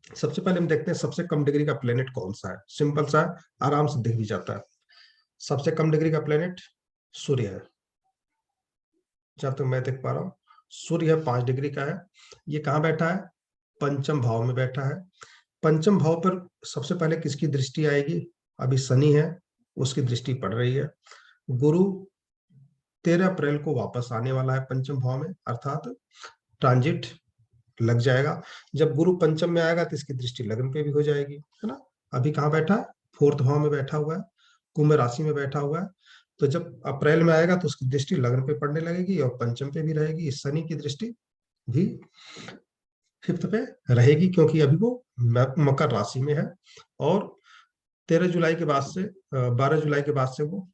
S1: सबसे पहले हम देखते हैं सबसे कम डिग्री का प्लेनेट कौन सा है। सिंपल सा है, आराम से दिख भी जाता है। सबसे कम डिग्री का प्लेनेट सूर्य है, जहां तक मैं देख पा रहा हूँ। सूर्य 5 डिग्री का है। ये कहाँ बैठा है? पंचम भाव में बैठा है। पंचम भाव पर सबसे पहले किसकी दृष्टि आएगी? अभी शनि है, उसकी दृष्टि पड़ रही है। गुरु 13 अप्रैल को वापस आने वाला है पंचम भाव में, अर्थात ट्रांजिट लग जाएगा। जब गुरु पंचम में आएगा तो इसकी दृष्टि लग्न पे भी हो जाएगी, है ना। अभी कहाँ बैठा है? 4th भाव में बैठा हुआ है, कुंभ राशि में बैठा हुआ है। तो जब अप्रैल में आएगा तो उसकी दृष्टि लग्न पे पड़ने लगेगी और पंचम पे भी रहेगी। शनि की दृष्टि भी 5th पे रहेगी, क्योंकि अभी वो मकर राशि में है। और 13 जुलाई के बाद से 12 जुलाई के बाद से वो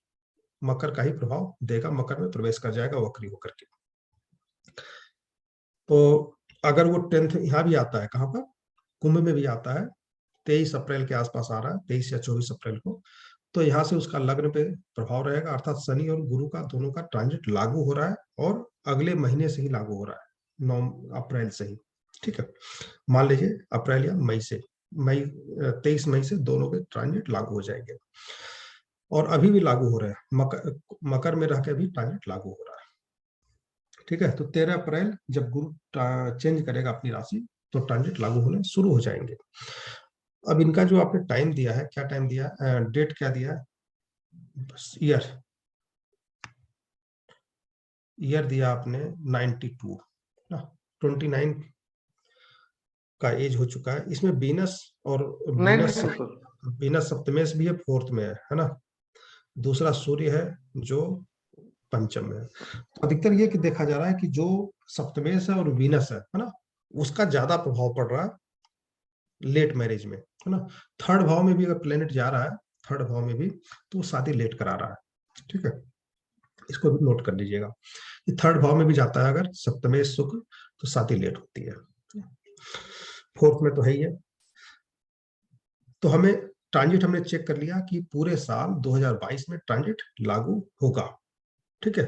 S1: मकर का ही प्रभाव देगा, मकर में प्रवेश कर जाएगा वक्री होकर के। तो अगर वो 10th यहाँ भी आता है, कहाँ पर? कुंभ में भी आता है, 23 अप्रैल के आसपास आ रहा है, 23 या 24 अप्रैल को। तो यहाँ से उसका लग्न पे प्रभाव रहेगा, अर्थात शनि और गुरु का दोनों का ट्रांजिट लागू हो रहा है और अगले महीने से ही लागू हो रहा है, 9 अप्रैल से ही। ठीक है, मान लीजिए अप्रैल या मई से, 23 मई से दोनों के ट्रांजिट लागू हो जाएंगे और अभी भी लागू हो रहे हैं। मकर में रह के भी ट्रांजिट लागू हो रहा है। ठीक है, तो 13 अप्रैल जब गुरु चेंज करेगा अपनी राशि तो ट्रांजिट लागू होने शुरू हो जाएंगे। अब इनका जो आपने टाइम दिया है, क्या टाइम दिया है, डेट क्या दिया है? ईयर दिया आपने 92 ना, 29 का एज हो चुका है। इसमें वीनस और वीनस सप्तमेश भी है, 4th में है ना। दूसरा सूर्य है जो पंचम में है। तो अधिकतर ये कि देखा जा रहा है कि जो सप्तमेश है और वीनस है ना, उसका ज्यादा प्रभाव पड़ रहा है लेट मैरिज में, है ना। 3rd भाव में भी अगर प्लेनेट जा रहा है, 3rd भाव में भी, तो वो शादी लेट करा रहा है। ठीक है, इसको भी नोट कर लीजिएगा। 3rd भाव में भी जाता है अगर सप्तमेश शुक्र, तो शादी लेट होती है। 4th में तो है ही है। तो हमें ट्रांजिट हमने चेक कर लिया कि पूरे साल 2022 में ट्रांजिट लागू होगा। ठीक है,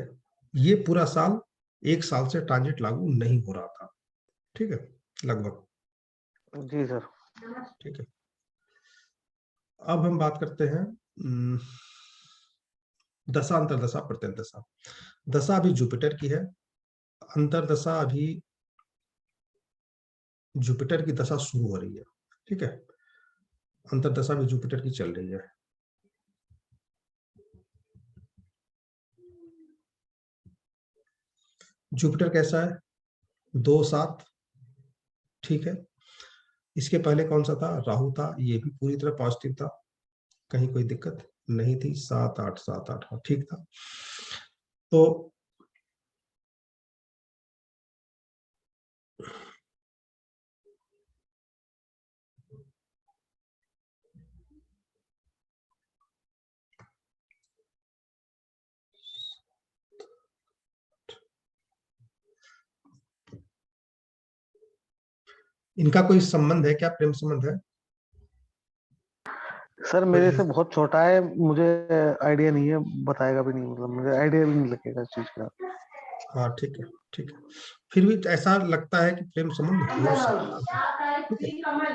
S1: ये पूरा साल 1 साल से ट्रांजिट लागू नहीं हो रहा था। ठीक है, लगभग।
S4: जी सर।
S1: ठीक है, अब हम बात करते हैं दशा अंतरदशा प्रत्यंतदशा। दशा अभी जुपिटर की है, अंतरदशा अभी जुपिटर की दशा शुरू हो रही है। ठीक है, अंतरदशा भी जुपिटर की चल रही है। जुपिटर कैसा है? 2-7। ठीक है, इसके पहले कौन सा था? राहु था, ये भी पूरी तरह पॉजिटिव था, कहीं कोई दिक्कत नहीं थी। 7-8 7-8 ठीक था। तो इनका कोई संबंध है क्या? प्रेम संबंध है?
S4: सर मेरे से बहुत छोटा है, मुझे आइडिया नहीं है, बताएगा भी नहीं, मतलब मुझे आइडिया भी नहीं लगेगा इस चीज का।
S1: हाँ ठीक है, ठीक है। फिर भी ऐसा लगता है कि प्रेम संबंध हो सकता है। ठीक है,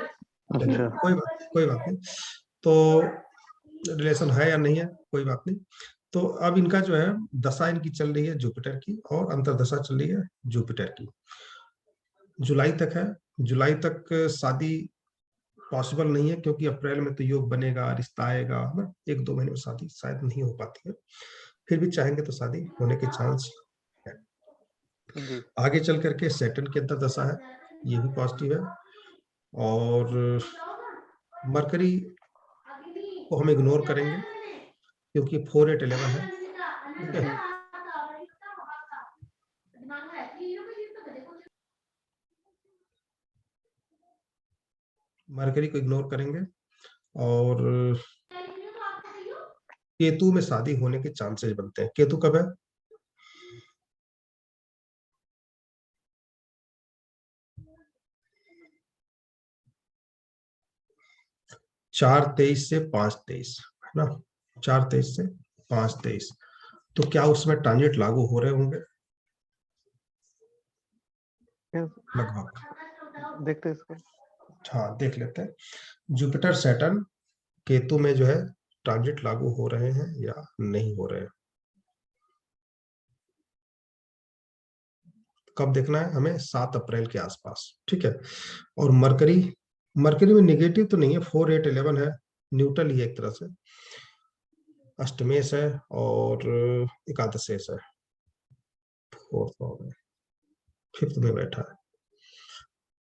S4: अच्छा,
S1: कोई बात नहीं। तो रिलेशन है या नहीं है, कोई बात नहीं। तो अब इनका जो है दशा इनकी चल रही है जुपिटर की और अंतरदशा चल रही है जुपिटर की। जुलाई तक है। जुलाई तक शादी पॉसिबल नहीं है, क्योंकि अप्रैल में तो योग बनेगा, रिश्ता आएगा ना, 1-2 महीने में शादी शायद नहीं हो पाती है। फिर भी चाहेंगे तो शादी होने के चांस है। आगे चल करके सैटर्न के अंदर दशा है, ये भी पॉजिटिव है। और मरकरी को हम इग्नोर करेंगे क्योंकि 4-8-11 है। ठीक है, मरकरी को इग्नोर करेंगे। और केतु में शादी होने के चांसेस बनते हैं। केतु कब है? 4-23 से 5-23, है ना। 4-23 से 5-23, तो क्या उसमें ट्रांजिट लागू हो रहे होंगे? लगभग।
S4: देखते हैं इसको।
S1: हाँ देख लेते हैं, जुपिटर सैटर्न केतु में जो है ट्रांजिट लागू हो रहे हैं या नहीं हो रहे हैं। कब देखना है हमें? 7 अप्रैल के आसपास, ठीक है। और मरकरी, मरकरी में निगेटिव तो नहीं है, 4 8 11 है, न्यूट्रल ही है एक तरह से, अष्टमेश है और एकादशेश है, फिफ्थ में बैठा है।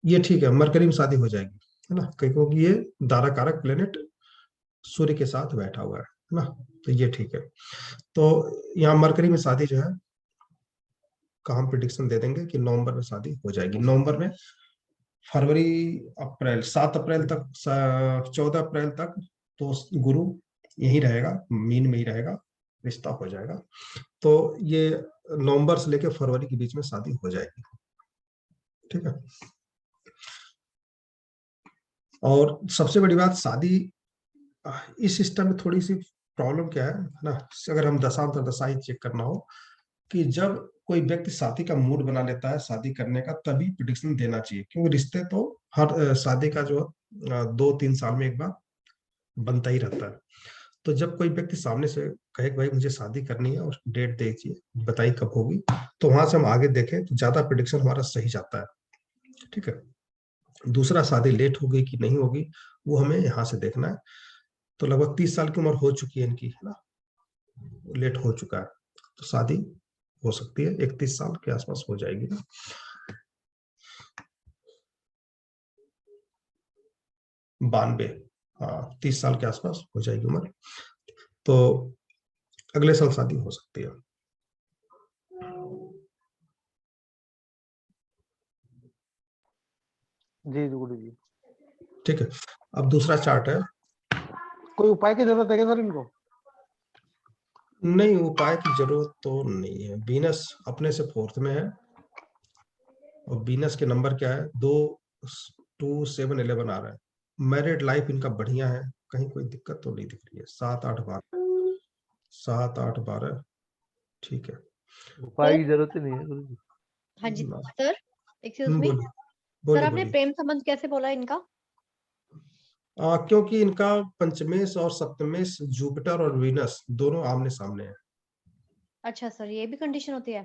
S1: ये ठीक है, मरकरी में शादी हो जाएगी, है ना, क्योंकि ये दारा कारक प्लेनेट सूर्य के साथ बैठा हुआ है ना, तो ये ठीक है। तो यहाँ मरकरी में शादी जो है का हम प्रिडिक्शन दे देंगे कि नवंबर में शादी हो जाएगी। नवंबर में, फरवरी, अप्रैल, 7 अप्रैल तक, 14 अप्रैल तक तो गुरु यही रहेगा, मीन में ही रहेगा, रिश्ता हो जाएगा। तो ये नवंबर से लेकर फरवरी के बीच में शादी हो जाएगी, ठीक है। और सबसे बड़ी बात, शादी इस सिस्टम में थोड़ी सी प्रॉब्लम क्या है ना, अगर हम दशांतर दशा ही चेक करना हो कि जब कोई व्यक्ति शादी का मूड बना लेता है शादी करने का, तभी प्रिडिक्शन देना चाहिए, क्योंकि रिश्ते तो हर शादी का जो 2-3 साल में एक बार बनता ही रहता है। तो जब कोई व्यक्ति सामने से कहे कि भाई मुझे शादी करनी है और डेट दीजिए, बताइए कब होगी, तो वहां से हम आगे देखें तो ज्यादा प्रिडिक्शन हमारा सही जाता है, ठीक है। दूसरा, शादी लेट होगी कि नहीं होगी वो हमें यहाँ से देखना है। तो लगभग 30 साल की उम्र हो चुकी है इनकी, है ना, लेट हो चुका है, तो शादी हो सकती है 31 साल के आसपास हो जाएगी ना। 92, हाँ 30 साल के आसपास हो जाएगी उम्र, तो अगले साल शादी हो सकती है।
S4: जी गुरु जी,
S1: ठीक है। अब दूसरा चार्ट है।
S4: कोई उपाय की जरूरत है क्या सर इनको?
S1: नहीं, उपाय की जरूरत तो नहीं है। वीनस अपने से 4th में है और वीनस के नंबर क्या है? 2 2 7 11 आ रहा है। मैरिड लाइफ इनका बढ़िया है, कहीं कोई दिक्कत तो नहीं दिख रही है। 7 8 12, 7 8 12, ठीक है।
S3: उपाय की जरूरत ही नहीं है गुरु जी।
S2: हाँ जी सर, एक्सक्यूज मी
S1: बोलिए
S2: सर,
S1: बोलिए
S2: आपने
S1: बोलिए।
S2: प्रेम संबंध कैसे बोला इनका?
S1: क्योंकि इनका पंचमेश और सप्तमेश जुपिटर और वीनस दोनों आमने सामने हैं।
S2: अच्छा सर, ये भी कंडीशन होती है?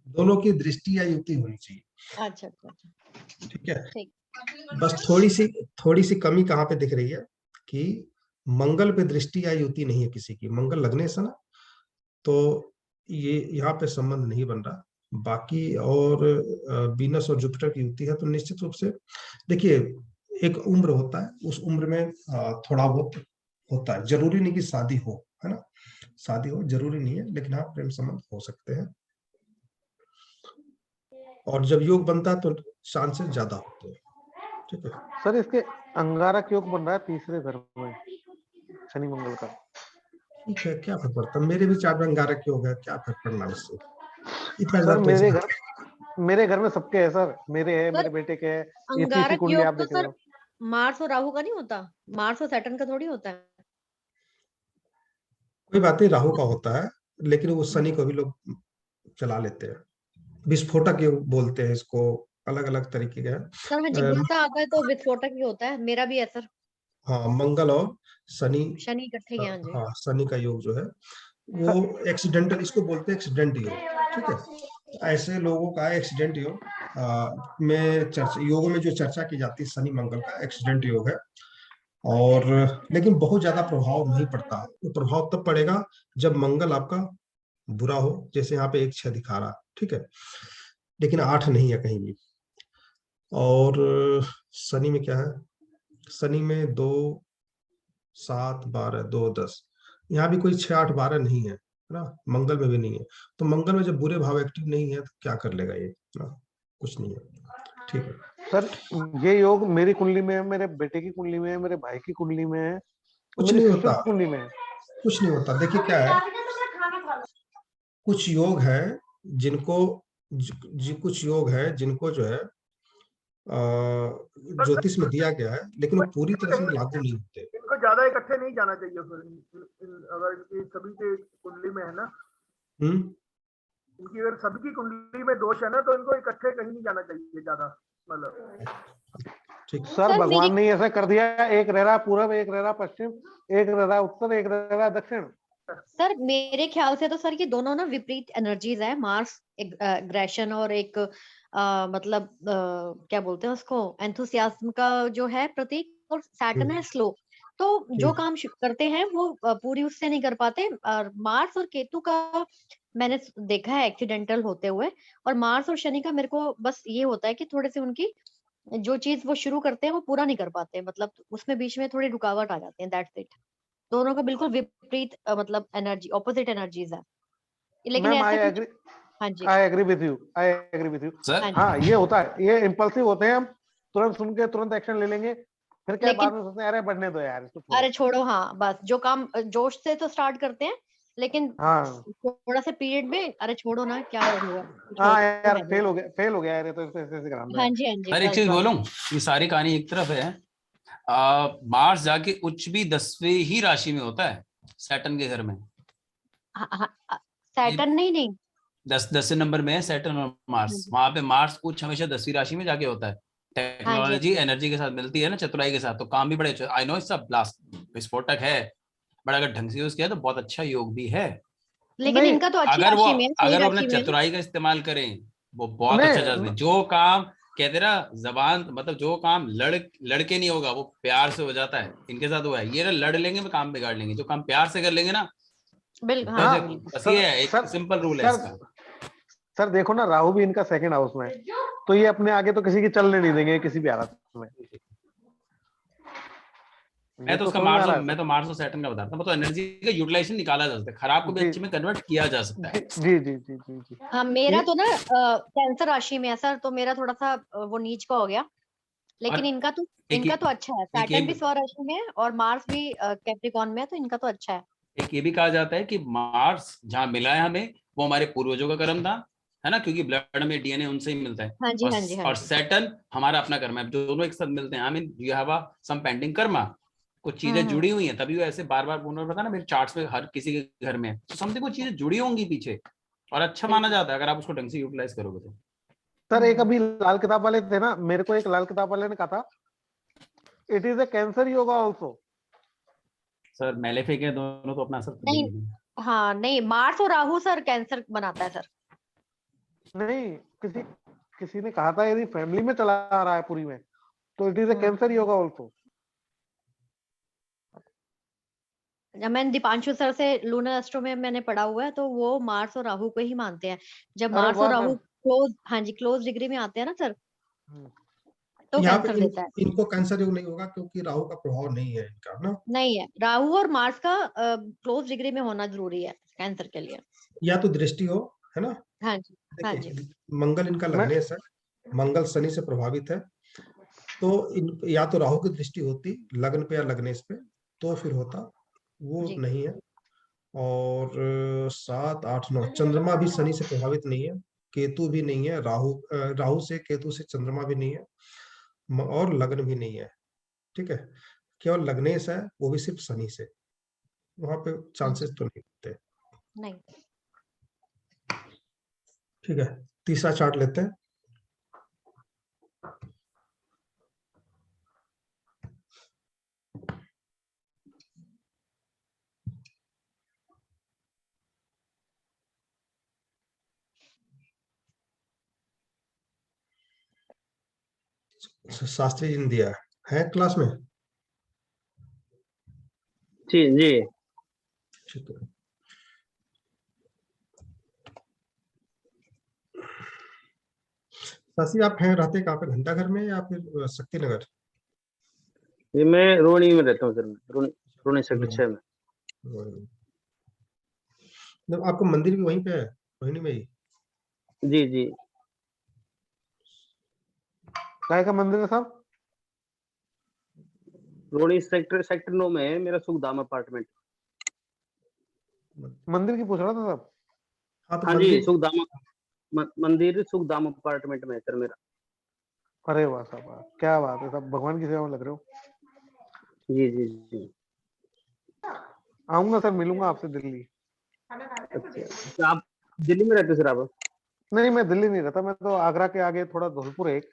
S1: दोनों की दृष्टि या युति होनी चाहिए,
S2: अच्छा अच्छा अच्छा,
S1: ठीक है।
S2: ठीक।
S1: बस थोड़ी सी कमी कहाँ पे दिख रही है कि मंगल पे दृष्टि या युति नहीं है किसी की, मंगल लगने से ना, तो ये यहाँ पे संबंध नहीं बन रहा। बाकी और वीनस और जुपिटर की युति है, तो निश्चित रूप से देखिए, एक उम्र होता है, उस उम्र में थोड़ा बहुत होता है, जरूरी नहीं कि शादी हो, है ना, शादी हो जरूरी नहीं है, लेकिन हाँ प्रेम संबंध हो सकते हैं। और जब योग बनता है तो चांसेस ज्यादा होते हैं, ठीक है।
S4: सर इसके अंगारक योग बन रहा है तीसरे घर में शनि मंगल का।
S1: ठीक है, क्या फर्क पड़ता है, मेरे भी 4 अंगारक योग है, क्या फर्क पड़ना उससे, इतना
S4: सर
S1: ज्यादा टेंशन।
S4: मेरे घर में सबके है सर, मेरे है, मेरे बेटे के है, ये तीसरी
S2: अंगारक
S4: कुंडली
S2: योग
S4: आप
S2: तो
S4: देख रहे
S2: सर
S4: हो।
S2: मार्स और राहु का नहीं होता, मार्स और सैटर्न का थोड़ी होता है।
S1: कोई बात नहीं, राहु का होता है, लेकिन वो शनि को भी लोग चला लेते हैं, विस्फोटक योग बोलते हैं इसको, अलग अलग तरीके के हैं।
S2: सर हाँ जी, गुस्सा आता है तो विस्फोटक ही होता है, मेरा भी है सर।
S1: हाँ, मंगल और शनि,
S2: शनि इकट्ठे ही हैं, हाँ जी।
S1: हाँ शनि का योग जो है वो
S4: सर
S1: एक्सीडेंटल, इसको बोलते हैं एक्सीडेंट योग, ठीक है। ऐसे लोगों का एक्सीडेंट योग में चर्चा, योगों में जो चर्चा की जाती है शनि मंगल का एक्सीडेंट योग है। और लेकिन बहुत ज्यादा प्रभाव नहीं पड़ता, वो प्रभाव तब पड़ेगा जब मंगल आपका बुरा हो, जैसे यहाँ पे 1 6 दिखा रहा, ठीक है, लेकिन 8 नहीं है कहीं भी। और शनि में क्या है? शनि में 2 7 12 2 10, यहाँ भी कोई 6 8 12 नहीं है ना, मंगल में भी नहीं है। तो मंगल में जब बुरे भाव एक्टिव नहीं है तो क्या कर लेगा ये ना, कुछ नहीं है, ठीक है।
S4: सर ये योग मेरी कुंडली में है, मेरे बेटे की कुंडली में है, मेरे भाई की कुंडली में है,
S1: कुछ
S4: मेरी
S1: नहीं
S4: सिस्टर
S1: होता,
S4: की कुंडली में है।
S1: कुछ नहीं होता। देखिए क्या है, कुछ योग है जिनको कुछ योग है जिनको जो है ज्योतिष में दिया गया है, लेकिन वो पूरी तरह से लागू नहीं होते।
S5: इनको ज्यादा इकट्ठे नहीं जाना चाहिए फिर अगर इनकी सभी के कुंडली में है ना, इनकी अगर सभी की कुंडली में दोष है ना, तो इनको इकट्ठे कहीं नहीं जाना चाहिए ज्यादा, मतलब।
S1: ठीक।
S4: सर
S2: सर,
S4: भगवान ने ऐसा कर दिया, एक रह रहा पूरब, एक रह रहा पश्चिम, एक रह रहा उत्तर, एक रह रहा दक्षिण।
S2: सर मेरे ख्याल से तो सर ये दोनों ना विपरीत एनर्जीज है। मार्स एग्रेशन और एक मतलब क्या बोलते हैं उसको, एंथुसियाज्म का जो है प्रतीक, और सैटर्न है स्लो। तो जो काम करते हैं वो पूरी उससे नहीं कर पाते। और मार्स और केतु का मैंने देखा है एक्सीडेंटल होते हुए, और मार्स और शनि का मेरे को बस ये होता है कि थोड़े से उनकी जो चीज वो शुरू करते हैं वो पूरा नहीं कर पाते, मतलब उसमें बीच में थोड़ी रुकावट आ जाती है, दैट्स इट। दोनों का बिल्कुल विपरीत मतलब एनर्जी, ऑपोजिट एनर्जीज है, लेकिन
S4: मैम आई
S2: ऐसा कुछ।
S4: एग्री,
S2: हाँ जी,
S4: I agree with you, I agree with you.
S7: Sir
S2: हाँ जी।
S4: हाँ ये होता है, ये इम्पल्सिव होते हैं, हम तुरंत सुन के तुरंत एक्शन ले लेंगे, फिर क्या
S2: लेकिन
S4: बाद में सोचते हैं अरे बढ़ने दो यार इसको, छोड़ो।
S2: अरे छोड़ो, हाँ बस जो काम जोश से तो स्टार्ट करते हैं, लेकिन
S4: हाँ
S2: थोड़ा सा पीरियड में अरे छोड़ो ना, क्या होगा, कुछ
S4: हाँ
S2: होता
S4: यार,
S2: है
S4: फेल
S2: नहीं।
S4: हो गया, फेल हो गया यार, ये तो ऐसे ऐसे कराना
S2: हाँ
S4: है।
S2: जी, हाँ जी,
S7: सर एक
S2: बस
S7: चीज
S2: बस।
S7: बोलूं, ये सारी कहानी एक तरफ है। मार्स जाके उच्च भी 10वीं ही राशि में होता है सैटर्न के घर में।
S2: हाँ, हाँ, सैटर्न नहीं,
S7: 10वें नंबर में है सैटर्न और मार्स। वहां पे मार्स उच्च हमेशा 10वीं राशि में जाके होता है।
S2: हाँ जी,
S7: टेक्नोलॉजी एनर्जी के साथ मिलती है ना, चतुराई के साथ, तो काम भी बड़े। आई नो सब ब्लास्ट विस्फोटक है, बट अगर ढंग से यूज किया तो बहुत अच्छा योग भी है।
S2: लेकिन
S4: नहीं
S2: इनका तो अच्छी
S7: अगर वो
S2: राशि में है, सही
S7: अगर वो अपने
S2: राशि में है ना।
S7: चतुराई का इस्तेमाल करें, वो बहुत अच्छा चल
S4: नहीं
S7: जो काम कहते ना जबान, मतलब जो काम लड़के नहीं होगा वो प्यार से हो जाता है। इनके साथ हुआ है, ये ना लड़ लेंगे में काम बिगाड़ लेंगे, जो काम प्यार से कर लेंगे ना
S2: बिल्कुल, हाँ
S4: हाँ
S2: जी, बिल्कुल।
S7: बस ये
S4: सर,
S7: है, एक
S4: सर
S7: सिंपल रूल है
S4: सर
S7: इसका।
S4: सर देखो ना, राहु भी इनका सेकंड हाउस में है, तो ये अपने आगे तो किसी की चलने नहीं देंगे किसी भी हालत में। ये
S7: मैं तो
S4: तो
S7: उसका
S4: समझ में आ
S7: मार्स
S4: रहा
S7: और
S4: है
S7: मैं तो मार्स और सैटर्न का बताता हूँ, तो एनर्जी का यूटिलाइजेशन निकाला जा सकता है, खराब को भी
S4: जी
S7: अच्छे में कन्वर्ट किया जा सकता है।
S4: जी जी जी जी जी।
S2: हाँ, मेरा
S4: ये
S2: तो ना कैंसर राशि में है सर, तो मेरा थोड़ा सा वो नीच का हो गया। लेकिन
S7: और एक
S2: इनका तो अच्छा है,
S7: एक ये
S2: सैटर्न भी स्वराशि में है और मार्स भी कैप्रिकॉन में है, तो इनका तो अच्छा है।
S7: एक ये भी कहा जाता है कि मार्स जहाँ मिला है हमें, वो हमारे पूर्वजों का कर्म था, है ना, क्योंकि ब्लड में डीएनए उनसे ही मिलता है।
S2: हाँ जी, हाँ जी, हाँ
S7: और
S2: जी।
S7: सैटर्न हमारा अपना कर्म है, दोनों एक साथ मिलते हैं। I mean you have some pending karma, कुछ चीजें
S2: हम्म।
S7: जुड़ी हुई हैं, तभी वो ऐसे बार बार बोलना पड़ता है ना, मेरे चार्ट्स में हर किसी के घर में तो समथिंग कुछ चीजें जुड़ी होंगी पीछे, और अच्छा माना
S2: बिल्कुल।
S7: जाता है अगर आप उसको ढंग से यूटिलाइज करोगे तो।
S4: सर एक अभी लाल किताब वाले थे ना, मेरे को एक लाल किताब वाले ने कहा था it is a cancer yoga also.
S7: Sir malefic है दोनों, तो अपना असर कर
S2: नहीं,
S7: देंगे।
S2: हाँ नहीं, मार्स और राहु सर कैंसर बनाता है सर।
S4: नहीं, किसी किसी ने कहा था यदि फैमिली में चला आ रहा है पूरी में, तो it is a cancer yoga also.
S2: मैंने दीपांशु सर से लूनर एस्ट्रो में मैंने पढ़ा हुआ है, तो वो मार्स और राहु को ही मानते हैं। जब
S4: अरे
S2: मार्स और
S4: वाह
S2: राहु
S4: मैम।
S2: क्लोज, हाँ जी, क्लोज डिग्री में आते हैं ना सर, तो
S1: यहाँ पे
S2: कैंसर देता है।
S1: इनको कैंसर योग नहीं होगा क्योंकि राहु का प्रभाव नहीं है इनका ना।
S2: नहीं है, राहु और मार्स का क्लोज डिग्री में होना जरूरी है कैंसर के लिए।
S1: या तो दृष्टि हो, है ना।
S2: हाँ जी, हाँ जी।
S1: देखिए मंगल इनका
S4: मैं
S1: लग्नेश है, मंगल शनि से प्रभावित है, तो या तो राहु की दृष्टि होती लग्न पे या लग्नेश पे, तो फिर होता, वो
S2: जी।
S1: नहीं है। और 7, 8, 9 चंद्रमा भी शनि से प्रभावित नहीं है, केतु भी नहीं है, राहु से केतु से चंद्रमा भी नहीं है, और लग्न भी नहीं है। ठीक है, केवल लग्नेश है, वो भी सिर्फ शनि से, वहां पे चांसेस तो नहीं होते।
S2: नहीं।
S1: ठीक है, तीसरा चार्ट लेते हैं। शास्त्री जी ने दिया है क्लास में।
S5: जी जी।
S1: ठीक है, शास्त्री आप हैं, रहते कहाँ पे, घंटा घर में या फिर शक्ति नगर?
S5: ये मैं रोहिणी में रहता हूँ सर, रोहिणी सेक्टर 6 में।
S1: मतलब आपका मंदिर भी वहीं पे है, रोहिणी में ही?
S5: जी जी।
S4: काय का मंदिर है साहब?
S5: रोहिणी सेक्टर 9 में है मेरा सुखधाम अपार्टमेंट।
S4: मंदिर की पूछ रहा था साहब।
S1: हाँ तो
S5: हाँ जी,
S1: मंदिर,
S5: सुखधाम मंदिर सुखधाम अपार्टमेंट में है सर मेरा।
S4: अरे वाह साहब वाह, क्या बात है साहब, भगवान की सेवा में लग रहे हो।
S5: जी जी जी।
S4: आऊंगा सर, मिलूंगा आपसे दिल्ली।
S5: अच्छा, तो आप दिल्ली में रहते सर आप?
S4: नहीं मैं दिल्ली नहीं रहता, मैं तो आगरा के आगे थोड़ा धौलपुर है एक,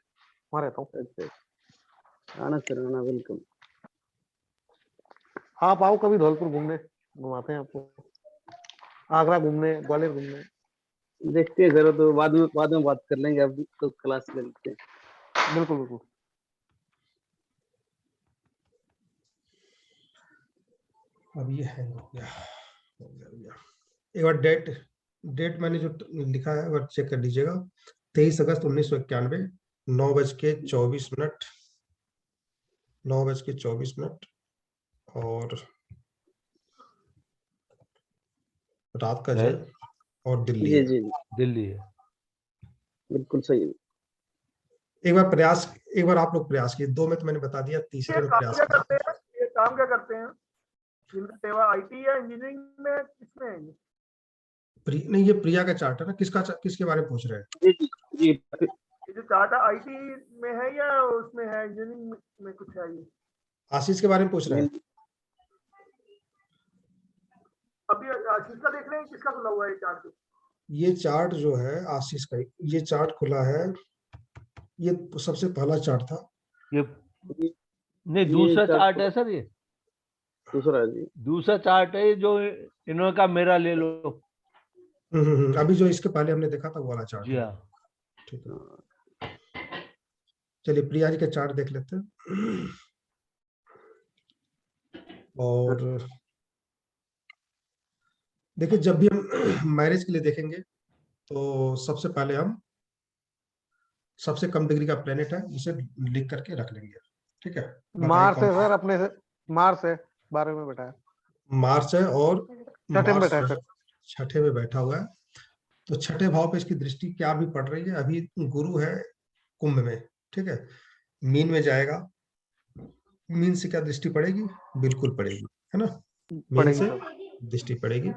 S4: वहां रहता हूँ।
S5: अच्छा।
S8: आना सर, आना बिल्कुल।
S4: आप आओ कभी धौलपुर घूमने, घुमाते हैं आपको, आगरा घूमने, ग्वालियर घूमने।
S8: देखते हैं सर, तो बाद में बात कर लेंगे, अभी तो क्लास ले लेते हैं।
S4: बिल्कुल बिल्कुल।
S1: अब ये हैंग हो गया भैया। एक बार डेट मैंने जो लिखा है वो चेक कर लीजिएगा। 23 अगस्त 1991, 9:24 9:24 और रात का
S3: है?
S1: है और दिल्ली
S8: जी
S1: है।
S8: जी
S3: दिल्ली है।
S8: बिल्कुल सही है।
S1: एक बार आप लोग प्रयास किए, 2 में तो मैंने बता दिया, तीसरे में
S5: काम
S1: प्रयास
S5: क्या
S1: किया।
S5: करते हैं, ये काम क्या करते हैं, इनका सेवा आईटी या इंजीनियरिंग में, किसमें है ये?
S1: नहीं, ये प्रिया का चार्ट है ना, किसके बारे में पूछ रहे हैं?
S8: जी जी जी।
S5: ये जो चार्ट है आईटी में है या उसमें है, इंजीनियरिंग में कुछ है ये?
S1: आशीष के बारे में पूछ रहे हैं?
S5: अभी आशीष का देख रहे हैं, किसका खुला हुआ है ये चार्ट?
S1: ये चार्ट जो है आशीष का, ये चार्ट खुला है, ये सबसे पहला चार्ट था।
S3: ये नहीं, दूसरा चार्ट है सर, ये
S8: दूसरा है जी।
S3: दूसरा चार्ट है जो इन्होंने कहा मेरा ले लो।
S1: अभी जो इसके पहले हमने देखा था वो वाला चार्ट
S3: जी
S1: है।
S3: हाँ।
S1: ठीक है, चलिए प्रिया जी का चार्ट देख लेते हैं। और देखिए, जब भी हम मैरिज के लिए देखेंगे तो सबसे पहले हम सबसे कम डिग्री का प्लेनेट है उसे लिख करके रख लेंगे। ठीक है,
S4: मार्स है सर, अपने से मार्स है, 12 में बैठा है।
S1: मार्च है और
S4: छठे में बैठा है सर।
S1: छठे में बैठा हुआ है। तो छठे भाव पे इसकी दृष्टि क्या भी पड़ रही है, अभी गुरु है कुंभ में। ठीक है, मीन में जाएगा, मीन से क्या दृष्टि पड़ेगी? बिल्कुल पड़ेगी, है ना, मीन से दृष्टि पड़ेगी।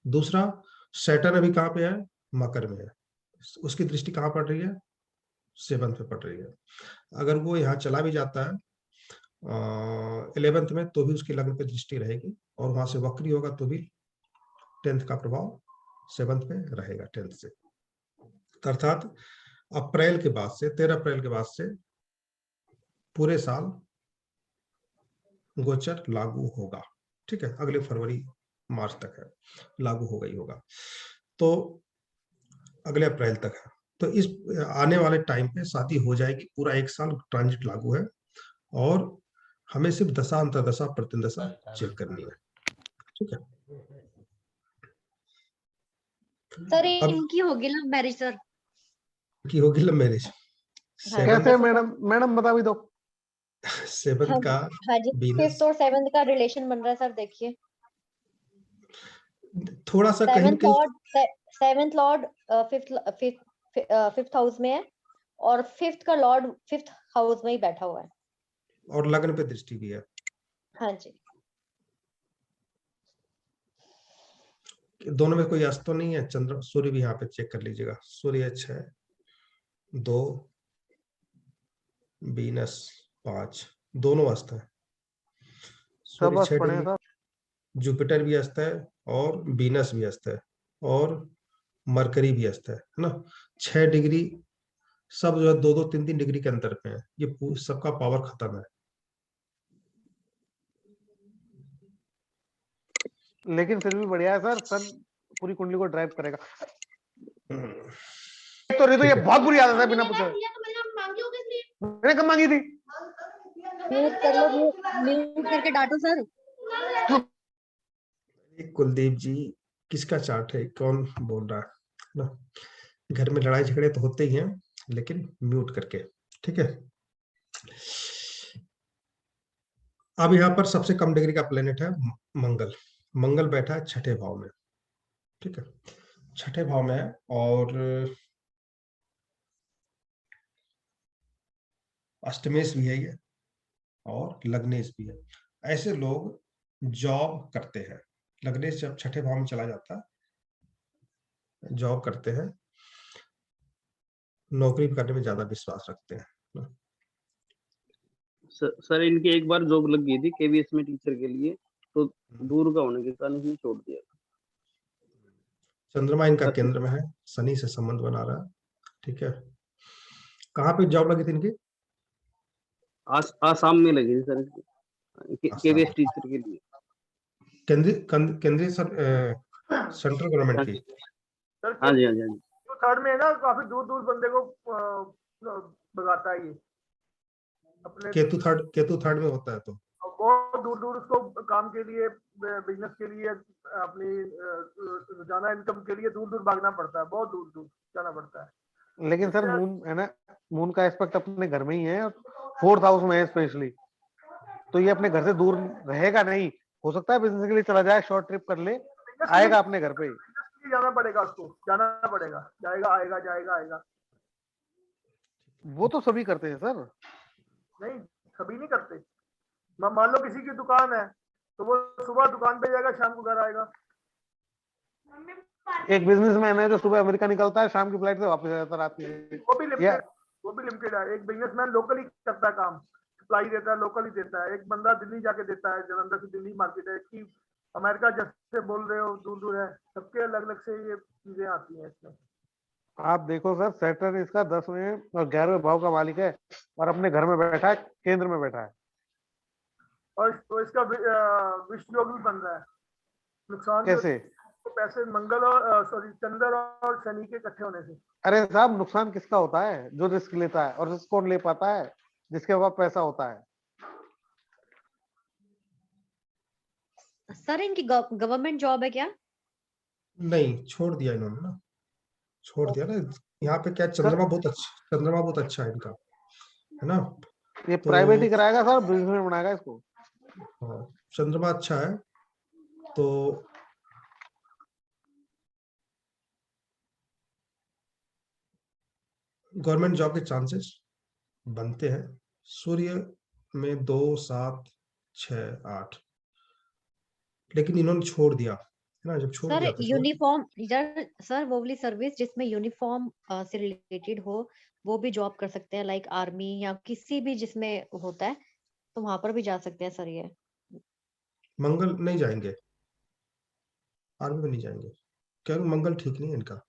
S1: दूसरा, सैटर्न अभी कहाँ पे है? मकर में है, उसकी दृष्टि कहाँ पड़ रही है? 7th पे पड़ रही है। अगर वो यहाँ चला भी जाता है 11th में, तो भी उसकी लग्न पे दृष्टि रहेगी, और वहां से वक्री होगा तो भी 10th का प्रभाव 7th पे रहेगा, 10th से। अर्थात अप्रैल के बाद से 13 अप्रैल के बाद से पूरे साल गोचर लागू होगा। ठीक है, अगले फरवरी मार्च तक है, लागू होगा ही होगा, तो अगले अप्रैल तक है। तो इस आने वाले टाइम पे शादी हो जाएगी, पूरा 1 साल ट्रांजिट लागू है, और हमें सिर्फ दशा अंतरदशा प्रतिदशा चेक करनी है। ठीक है,
S2: सर इनकी होगी लव मैरिज सर?
S1: की होगी लव मैरिज।
S4: कैसे मैडम बता भी दो।
S1: 7th का
S2: हाँ जी, 5th और 7th का रिलेशन बन रहा है सर, देखिए।
S1: थोड़ा सा कहीं कहीं
S2: 7th लॉर्ड 5th हाउस में है, और 5th का लॉर्ड 5th हाउस में ही बैठा हुआ है,
S1: और लग्न पे दृष्टि भी है।
S2: हाँ जी।
S1: दोनों में कोई अस्त तो नहीं है? चंद्र सूर्य भी यहाँ पे चेक कर लीजिएगा, सूर्य 6, 2, वीनस 5, दोनों अस्त है। सूर्य 6 डिग्री, जुपिटर भी अस्त है, और वीनस भी अस्त है, और मरकरी भी अस्त है ना। 6 डिग्री सब जो है 2-2, 3-3 डिग्री के अंतर पे है, ये सबका पावर खत्म है।
S4: लेकिन फिर भी बढ़िया है सर, सन पूरी कुंडली को ड्राइव करेगा। तो ये बहुत बुरी आदत है, बिना पूछे। मैंने कब मांगी थी?
S2: म्यूट कर लो, म्यूट करके डांटो सर।
S1: कुलदीप जी, किसका चार्ट है? कौन बोल रहा है ना? घर में लड़ाई झगड़े तो होते ही हैं, लेकिन म्यूट करके। ठीक है, अब यहाँ पर सबसे कम डिग्री का प्लेनेट है मंगल। मंगल बैठा है छठे भाव में। ठीक है, छठे भाव में है, और अष्टमेश भी है ये, और लग्नेश भी है। ऐसे लोग जॉब करते हैं, लग्नेश जब छठे भाव में चला जाता है, जॉब करते हैं, नौकरी करने में ज्यादा विश्वास रखते हैं।
S8: सर इनकी एक बार जॉब लग गई थी केवीएस में टीचर के लिए, तो दूर का होने के कारण इसने छोड़ दिया।
S1: चंद्रमा इनका केंद्र में है, शनि से संबंध बना रहा है। ठीक है, कहाँ पे जॉब लगी थी इनकी?
S8: आसाम में लगी थी सर इसकी केवीएस टीचर के लिए।
S1: केंद्रीय सेंट्रल गवर्नमेंट की।
S5: सर
S8: हाँ जी हाँ जी हाँ जी।
S5: जो थर्ड में है ना, काफी दूर दूर बंदे को भगाता है ये अपने।
S1: केतु थर्ड में होता है तो
S5: बहुत दूर दूर उसको काम के लिए, बिजनेस के लिए, अपनी रोजाना इनकम के लिए दूर दूर भागना पड़ता है, बहुत दूर दूर जाना पड़ता है।
S4: लेकिन सर मून है ना, मून का एस्पेक्ट अपने घर में ही है, 4th हाउस में है स्पेशली, तो ये अपने घर से दूर रहेगा नहीं। हो सकता है बिजनेस के लिए चला जाए, शॉर्ट ट्रिप कर ले, आएगा अपने घर पे ही।
S5: जाना पड़ेगा उसको, जाना पड़ेगा, जाएगा आएगा, जाएगा आएगा।
S4: वो तो सभी करते हैं सर।
S5: नहीं, सभी नहीं करते। मान लो किसी की दुकान है तो वो सुबह दुकान पे जाएगा, शाम को घर आएगा।
S4: एक बिजनेसमैन है जो सुबह अमेरिका निकलता है, शाम की फ्लाइट से वापस आ जाता है रात में।
S5: वो भी लिमिटेड है। एक बिजनेसमैन लोकली करता है काम, सप्लाई देता है, लोकली देता है। एक बंदा दिल्ली जाके देता है, जलंधर से दिल्ली मार्केट है कि अमेरिका जैसे बोल रहे हो दूर दूर है, सबके अलग अलग से ये चीजें आती हैं इसमें।
S4: आप देखो सर, सैटर्न इसका 10वें और 11वें भाव का मालिक है और अपने घर में बैठा है, केंद्र में बैठा है,
S5: और तो इसका विश्व योग भी बन रहा है। नुकसान
S4: कैसे?
S5: तो पैसे मंगल और चंद्र और शनि के इकट्ठे होने से।
S4: अरे साहब, नुकसान किसका होता है? जो रिस्क लेता है। और रिस्क कौन ले पाता है? जिसके पास पैसा होता है।
S2: सर इनकी गवर्नमेंट जॉब है क्या?
S1: नहीं, छोड़ दिया इन्होंने ना, छोड़ दिया ना। यहाँ पे क्या, चंद्रमा बहुत अच्छा है इनका, है ना।
S4: ये
S1: तो
S4: प्राइवेट ही कराएगा सर, बिजनेस बनाएगा इसको।
S1: हाँ, चंद्रमा अच्छा है तो गवर्नमेंट जॉब के चांसेस बनते हैं। सूर्य में 2, 7, 6, 8, लेकिन इन्होंने छोड़ दिया है ना। जब छोड़
S2: सर
S1: दिया था तो
S2: यूनिफॉर्म, सर वो वाली सर्विस जिसमें यूनिफॉर्म से रिलेटेड हो, वो भी जॉब कर सकते हैं, लाइक आर्मी या किसी भी जिसमें होता है, तो वहां पर भी जा सकते हैं सर ये।
S1: मंगल नहीं जाएंगे, आर्मी में नहीं जाएंगे, क्योंकि मंगल ठीक नहीं है इनका।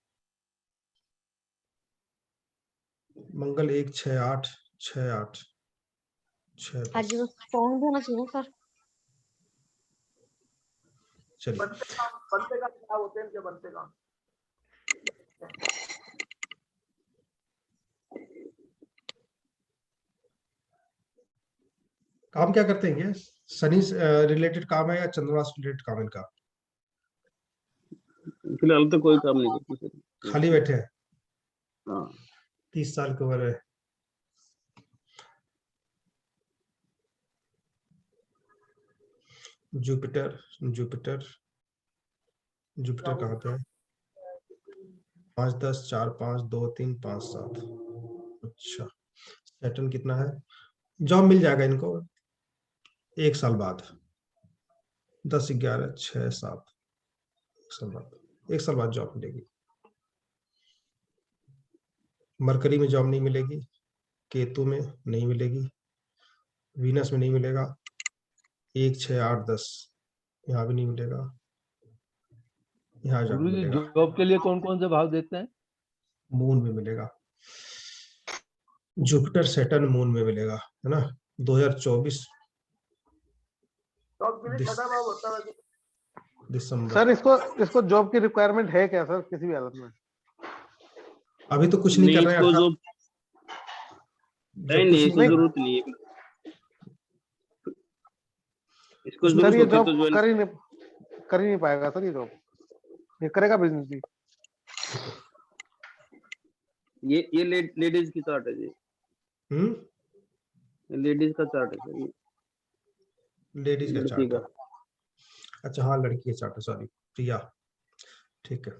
S1: मंगल 1, 6, 8, 6, 8, 6,
S2: हाँ
S1: 10।
S2: जी, स्ट्रॉन्ग भी होना चाहिए ना सर।
S1: चलिए,
S5: बनते काम क्या होते हैं इनके, बनते काम।
S1: काम क्या करते हैं ये? शनि रिलेटेड काम है या चंद्रमा से रिलेटेड काम है इनका?
S8: फिलहाल तो कोई काम नहीं करती सर।
S1: खाली बैठे हैं,
S8: हाँ
S1: 30 साल की उम्र है। जुपिटर जुपिटर जुपिटर कहाँ पे है? 5, 10, 4, 5, 2, 3, 5, 7। अच्छा, सैटर्न कितना है? जॉब मिल जाएगा इनको 1 साल बाद, 10, 11, 6, 7, 1 साल बाद जॉब मिलेगी। मरकरी में जॉब नहीं मिलेगी, केतु में नहीं मिलेगी, वीनस में नहीं मिलेगा, 1, 6, 8, 10 यहाँ भी नहीं मिलेगा, यहाँ जाकर
S3: गुरु जी
S1: मिलेगा।
S3: जॉब के लिए कौन कौन से भाव देते हैं?
S1: मून में मिलेगा, जुपिटर सैटर्न मून में मिलेगा, है ना। 2024
S5: जॉब के लिए छठा भाव होता है।
S1: दिसंबर।
S4: सर इसको जॉब की रिक्वायरमेंट है क्या सर, किसी भी हालत में?
S1: अभी तो कुछ नहीं कर रहे
S8: इसको
S1: हैं।
S8: जो नहीं इसको जरूरत नहीं है इसको।
S4: सर ये जॉब
S8: तो
S4: कर ही नहीं पाएगा सर, ये जॉब ये करेगा बिजनेस भी।
S8: ये लेडीज की चार्ट है जी। लेडीज का चार्ट है सर ये।
S1: लेडीज का
S8: लड़की
S1: चार्ट है। अच्छा हाँ, लड़की का चार्ट है, सॉरी प्रिया, ठीक है।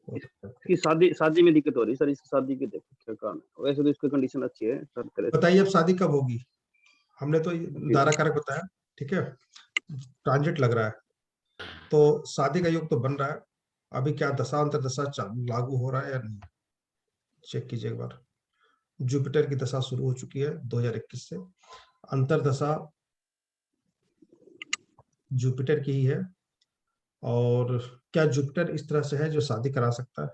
S8: इसकी शादी में दिक्कत हो रही है सर। इसकी शादी की देखो क्या काम है। वैसे तो इसकी कंडीशन अच्छी है सर। करे
S1: बताइए अब शादी कब होगी? हमने तो दारा कारक बताया, ठीक है, ट्रांजिट लग रहा है, तो शादी का योग तो बन रहा है। अभी क्या दशा अंतर दशा लागू हो रहा है या नहीं, चेक कीजिए एक बार। जुपिटर की दशा शुरू हो चुकी है 2021 से, अंतर दशा जुपिटर की ही है। और क्या जुपिटर इस तरह से है जो शादी करा सकता है?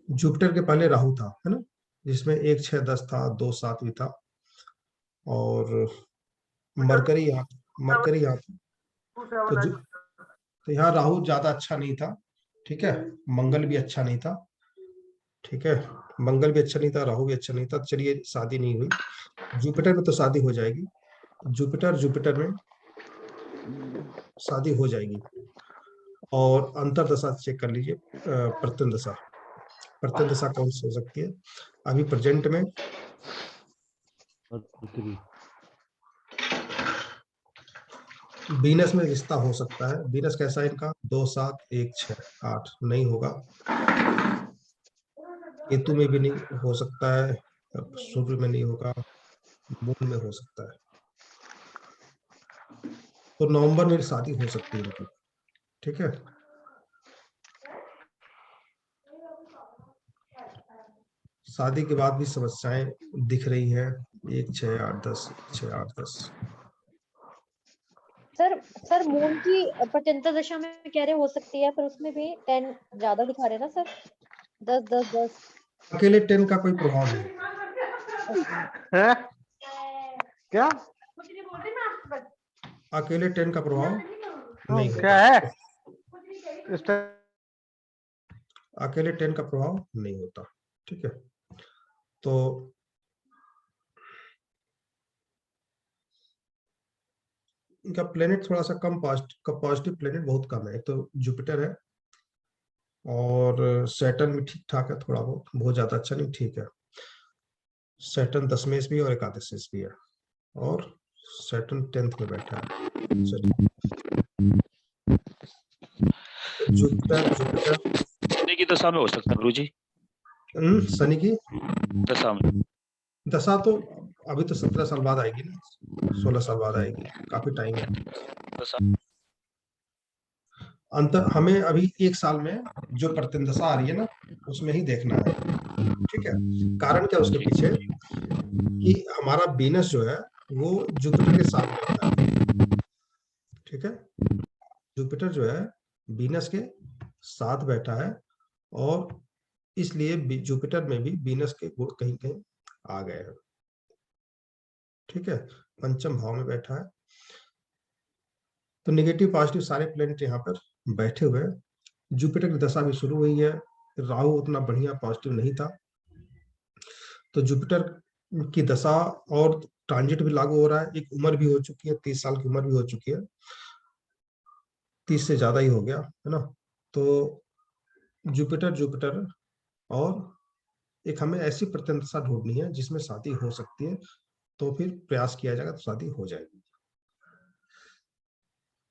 S1: जुपिटर के पहले राहु था, है ना, जिसमें 1 6 10 था, 2 7 भी था, और मरकरी यहाँ था।
S5: 279
S1: तो यहाँ राहु ज्यादा अच्छा नहीं था, ठीक है, मंगल भी अच्छा नहीं था, ठीक है, मंगल भी अच्छा नहीं था, राहु भी अच्छा नहीं था, चलिए शादी नहीं हुई। जुपिटर में तो शादी हो जाएगी, जुपिटर में शादी हो जाएगी। और अंतरदशा चेक कर लीजिए, प्रत्यन दशा कौन सी हो सकती है अभी प्रेजेंट में। वीनस में रिश्ता हो सकता है, वीनस कैसा है इनका, 2 7 1 6 8 नहीं होगा, केतु में भी नहीं हो सकता है, सूर्य में नहीं होगा, मून में हो सकता है। तो नवंबर में शादी हो सकती है इनकी, ठीक है। शादी के बाद भी समस्याएं दिख रही हैं, 1 6 8 10 6 8 10।
S2: सर मून की प्रत्यंता दशा में कह रहे हो सकती है, पर उसमें भी 10 ज्यादा दिखा रहे हैं ना सर, 10 10 10।
S1: अकेले 10 का कोई प्रभाव नहीं
S4: है क्या
S1: अकेले 10 का प्रभाव नहीं
S4: क्या
S1: होता,
S4: है इस टाइम?
S1: अकेले 10 का प्रभाव नहीं होता, ठीक है। तो इनका प्लेनेट थोड़ा सा कम पॉजिटिव प्लेनेट बहुत कम है, एक तो जुपिटर है और सैटर्न भी ठीक ठाक है, थोड़ा बहुत ज्यादा अच्छा नहीं, ठीक है। सैटर्न दशमेश भी और एकादशेश भी है, और सैटर्न 10th में बैठा है। जुपिटर
S6: शनि की दशा में हो सकता है गुरुजी,
S1: शनि की
S6: दशा में।
S1: दशा तो अभी तो 17 साल बाद आएगी ना, 16 साल बाद आएगी, काफी टाइम है। हमें अभी 1 साल में जो प्रत्यन दशा आ रही है ना, उसमें ही देखना है, ठीक है। कारण क्या उसके पीछे, कि हमारा वीनस जो है वो जुपिटर के साथ बैठा है, ठीक है। जुपिटर जो है वीनस के साथ बैठा है, और इसलिए जुपिटर में भी वीनस के गुण कहीं कहीं आ गए हैं, ठीक है, पंचम भाव में बैठा है। तो नेगेटिव पॉजिटिव सारे प्लैनेट यहाँ पर बैठे हुए हैं। जुपिटर की दशा भी शुरू हुई है, राहु उतना बढ़िया पॉजिटिव नहीं था, तो जुपिटर की दशा और ट्रांजिट भी लागू हो रहा है, एक उम्र भी हो चुकी है, 30 साल की उम्र भी हो चुकी है, 30 से ज्यादा ही हो गया है ना। तो जुपिटर और एक हमें ऐसी प्रत्यन दशा ढूंढनी है जिसमें शादी हो सकती है, तो फिर प्रयास किया जाएगा तो शादी हो जाएगी।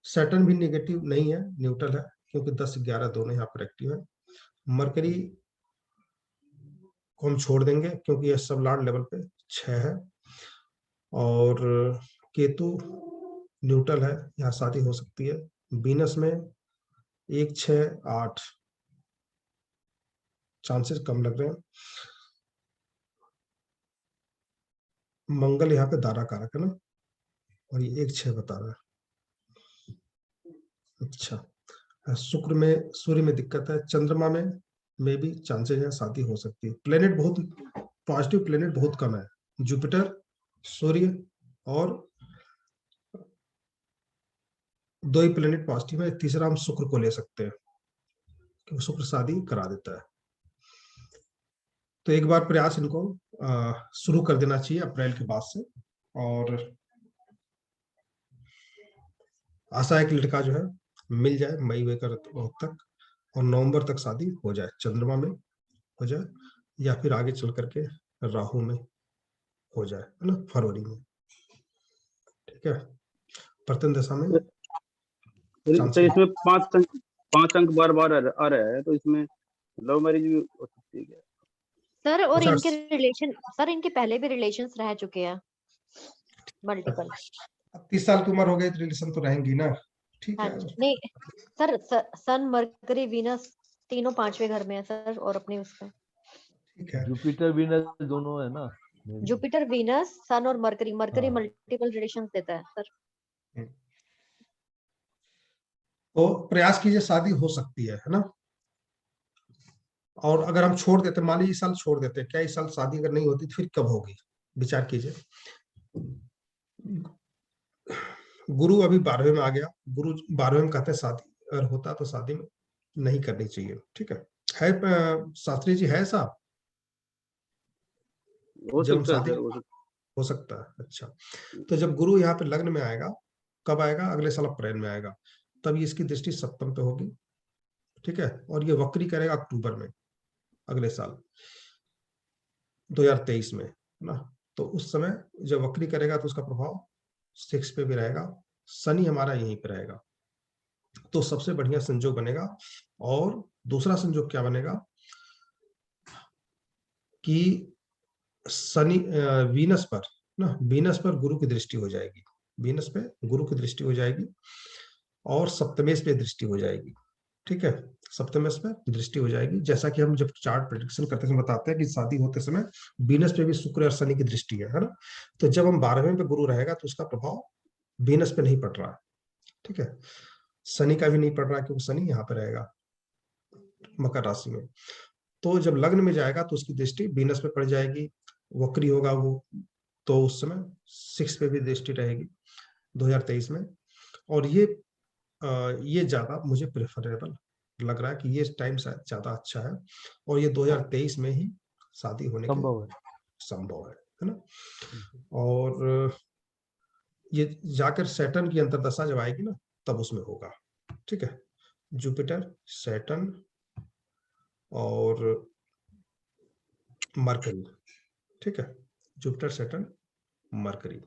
S1: सैटर्न भी नेगेटिव नहीं है, न्यूट्रल है, क्योंकि 10 11 दोनों यहाँ पर एक्टिव है। मरकरी को हम छोड़ देंगे क्योंकि यह सब लॉर्ड लेवल पे 6 है, और केतु न्यूट्रल है, यहाँ शादी हो सकती है। वीनस में 1 6 8 चांसेस कम लग रहे हैं। मंगल यहाँ पे दारा कारक है ना, और ये 1 6 बता रहा है। अच्छा, शुक्र में सूर्य में दिक्कत है, चंद्रमा में भी चांसेस है शादी हो सकती है। प्लेनेट बहुत पॉजिटिव, प्लेनेट बहुत कम है, जुपिटर, सूर्य और 2 ही प्लेनेट पॉजिटिव है, तीसरा हम शुक्र को ले सकते हैं क्योंकि शुक्र शादी करा देता है। तो एक बार प्रयास इनको शुरू कर देना चाहिए अप्रैल के बाद से, और आशा है कि लड़का जो है मिल जाए मई तक, और नवंबर तक शादी हो जाए, चंद्रमा में हो जाए, या फिर आगे चल करके राहु में हो जाए, है ना, फरवरी में, ठीक है। प्रत्यन दशा में
S8: तो इसमें 5 अंक बार बार आ रहा है, तो इसमें लव मैरिज भी हो सकती है क्या
S2: सर? और
S1: अच्छा,
S2: इनके रिलेशन, सर इनके पहले भी रिलेशंस रह चुके हैं मल्टीपल।
S1: अब 30 साल की उम्र हो गई तो रिलेशन तो रहेंगी ना, ठीक
S2: हाँ
S1: है।
S2: जी, नहीं सर, सन मरकरी वीनस तीनों 5वें घर में है सर, और अपने उसमें
S1: ठीक है,
S3: जुपिटर वीनस दोनों है ना।
S2: जुपिटर वीनस सन और मरकरी
S3: हाँ।
S2: मल्टीपल रिलेशंस देता है सर।
S1: तो प्रयास कीजिए, शादी हो सकती है ना। और अगर हम छोड़ देते, मान लीजिए इस साल छोड़ देते, क्या इस साल शादी अगर नहीं होती तो फिर कब होगी? विचार कीजिए। गुरु अभी 12वें में आ गया, गुरु 12वें में कहते हैं शादी अगर होता तो शादी में नहीं करनी चाहिए। ठीक है शास्त्री जी, है साहब?
S8: हो
S1: जब हम
S8: सकता है
S1: शादी,
S8: सर,
S1: हो सकता है। अच्छा, तो जब गुरु यहाँ पे लग्न में आएगा, कब आएगा? अगले साल अप्रैल में आएगा, तब इसकी दृष्टि सप्तम पे होगी। ठीक है, और ये वक्री करेगा अक्टूबर में, अगले साल 2023 में, ना। तो उस समय जब वक्री करेगा तो उसका प्रभाव 6 पे भी रहेगा, शनि हमारा यहीं पे रहेगा। तो सबसे बढ़िया संजोग बनेगा। और दूसरा संजोग क्या बनेगा कि शनि वीनस पर, ना, वीनस पर गुरु की दृष्टि हो जाएगी, वीनस पे गुरु की दृष्टि हो जाएगी और सप्तमेश पे दृष्टि हो जाएगी। ठीक है, सप्तमेश पे दृष्टि हो जाएगी। जैसा कि हम जब चार्ट प्रेडिक्शन करते समय बताते हैं कि शादी होते समय वीनस पे भी शुक्र और शनि की दृष्टि है ना। तो जब हम 12वें पे गुरु रहेगा तो उसका प्रभाव वीनस पे नहीं पड़ रहा है। ठीक है, शनि का भी नहीं पड़ रहा है क्योंकि शनि यहाँ पे रहेगा मकर राशि में। तो जब लग्न में जाएगा तो उसकी दृष्टि वीनस पे पड़ जाएगी, वक्री होगा वो, तो उस समय 6 पे भी दृष्टि रहेगी 2023 में। और ये ज्यादा मुझे प्रेफरेबल लग रहा है कि ये टाइम शायद ज्यादा अच्छा है, और ये 2023 में ही शादी होने के संभव है ना। और ये जाकर सैटर्न की अंतर्दशा जब आएगी ना, तब उसमें होगा। ठीक है, जुपिटर, सैटर्न और मरकरी। ठीक है, Jupiter, Saturn, mercury.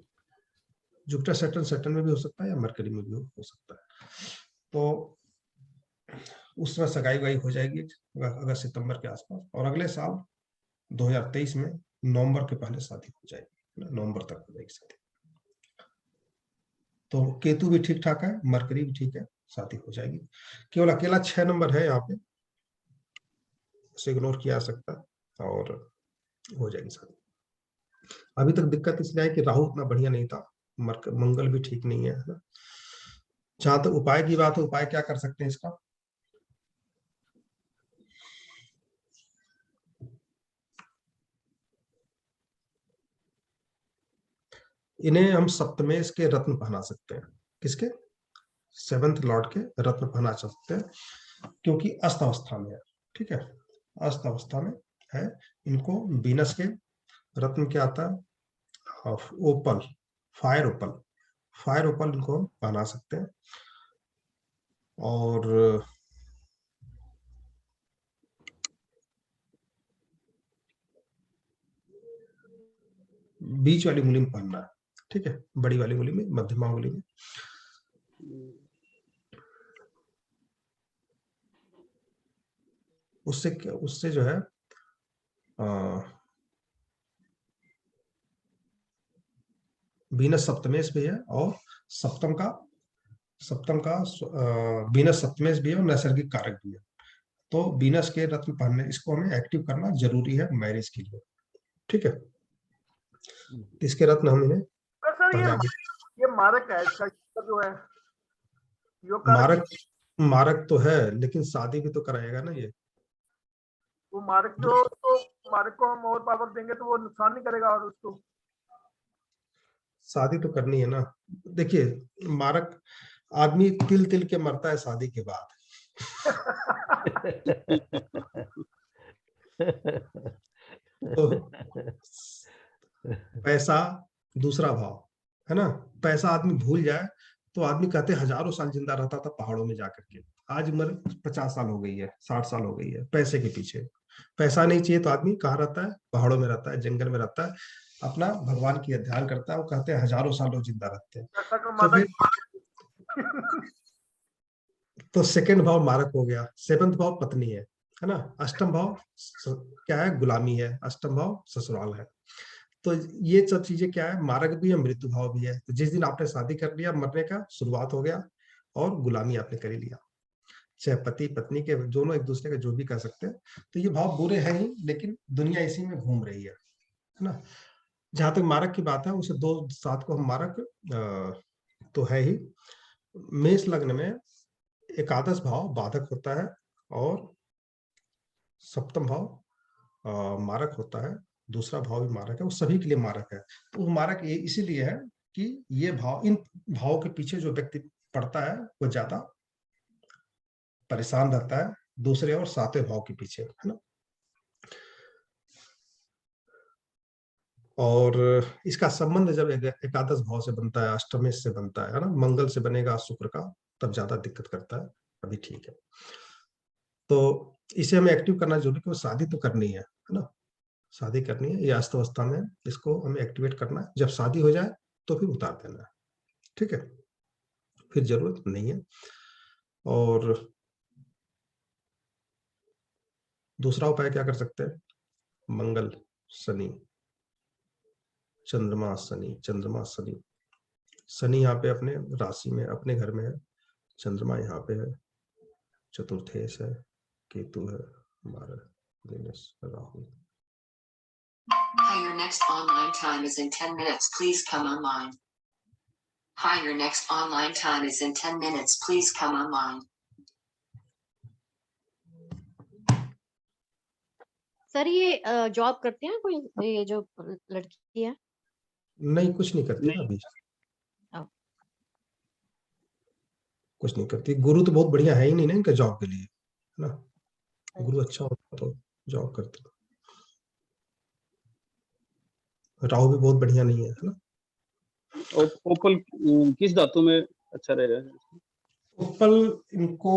S1: Jupiter Saturn, Saturn में भी हो सकता है या मरकरी में भी हो सकता है। तो उस समय सगाई वगाई हो जाएगी अगस्त सितंबर के आसपास, और अगले साल 2023 में नवंबर के पहले शादी हो जाएगी, नवंबर तक हो जाएगी शादी। तो केतु भी ठीक ठाक है, मरकरी भी ठीक है, शादी हो जाएगी। केवल अकेला 6 नंबर है यहाँ पे, उसे इग्नोर किया जा सकता है और हो जाएगी शादी। अभी तक दिक्कत इसलिए है कि राहु उतना बढ़िया नहीं था, मंगल भी ठीक नहीं है ना। जहां तक उपाय की बात है, उपाय क्या कर सकते हैं इसका? इन्हें हम सप्तमेश के रत्न पहना सकते हैं। किसके? 7th लॉर्ड के रत्न पहना सकते हैं, क्योंकि अस्त अवस्था में है। ठीक है, अस्त अवस्था में है। इनको वीनस के रत्न क्या आता है? ओपल, फायर ओपल, फायर ओपल इनको हम पहना सकते हैं। और बीच वाली उंगली में पहनना है। ठीक है, बड़ी वाली उंगली में, मध्यमा उंगली में। उससे क्या, उससे जो है वीनस सप्तमेश भी है, और सप्तम का वीनस सप्तमेश भी है और नैसर्गिक कारक भी है। तो वीनस के रत्न पहनने, इसको हमें एक्टिव करना जरूरी है मैरिज के लिए। ठीक है, इसके रत्न हम इन्हें
S5: सर ये मारक है, इसका जो है
S1: मारक तो है, लेकिन शादी भी तो कराएगा ना ये।
S5: वो मारक जो, तो मारक को हम और पावर देंगे तो वो नुकसान नहीं करेगा, और उसको
S1: शादी तो करनी है ना। देखिए, मारक आदमी तिल तिल के मरता है शादी के बाद। तो पैसा दूसरा भाव है ना। पैसा आदमी भूल जाए तो आदमी कहते हजारों साल जिंदा रहता था पहाड़ों में जाकर के, आज उम्र 50 साल हो गई है, 60 साल हो गई है, पैसे के पीछे। पैसा नहीं चाहिए तो आदमी कहाँ रहता है? पहाड़ों में रहता है, जंगल में रहता है, अपना भगवान की ध्यान करता है। वो कहते हैं हजारों साल लोग जिंदा रहते हैं। तो फिर तो सेकंड भाव मारक हो गया, 7th भाव पत्नी है ना। अष्टम भाव क्या है? गुलामी है। अष्टम भाव ससुराल है। तो ये सब चीजें क्या है? मारक भी है, मृत्यु भाव भी है। तो जिस दिन आपने शादी कर लिया, मरने का शुरुआत हो गया, और गुलामी आपने कर लिया। चाहे पति पत्नी के दोनों एक दूसरे का जो भी कर सकते हैं। तो ये भाव बुरे हैं ही, लेकिन दुनिया इसी में घूम रही है ना। जहां तक मारक की बात है, उसे 2-7 को हम मारक तो है ही। मेष लग्न में एकादश भाव बाधक होता है, और सप्तम भाव मारक होता है, दूसरा भाव भी मारक है, वो सभी के लिए मारक है। तो वो मारक ये इसीलिए है कि ये भाव, इन भावों के पीछे जो व्यक्ति पड़ता है वो ज्यादा परेशान रहता है दूसरे और सातवें भाव के पीछे, है ना। और इसका संबंध जब एकादश भाव से बनता है, अष्टमेश से बनता है ना, मंगल से बनेगा शुक्र का, तब ज्यादा दिक्कत करता है। अभी ठीक है, तो इसे हमें एक्टिव करना जरूरी, कि वो शादी तो करनी है ना, शादी करनी है, ये अस्त अवस्था में इसको हमें एक्टिवेट करना है। जब शादी हो जाए तो फिर उतार देना है, ठीक है, फिर जरूरत नहीं है। और दूसरा उपाय क्या कर सकते हैं, मंगल शनि, चंद्रमा शनि, चंद्रमा शनि, शनि यहाँ पे अपने राशि में अपने घर में है, चंद्रमा यहाँ पे है, चतुर्थेश है, केतु है हमारा, Venus, Rahu.
S9: Hi, your next online time is in 10 minutes. Please come online. Hi, your next online time is in 10 minutes. Please come online.
S2: Sir ये जॉब करते हैं कोई, ये जो लड़की है?
S1: नहीं, कुछ नहीं करती ना अभी,
S2: अब
S1: कुछ नहीं करती। गुरु तो बहुत बढ़िया है ही नहीं ना इनका जॉब के लिए, है ना, गुरु अच्छा होता तो जॉब करते। राहु भी बहुत बढ़िया नहीं है ना।
S8: ओपल किस धातु में अच्छा रहेगा?
S1: ओपल इनको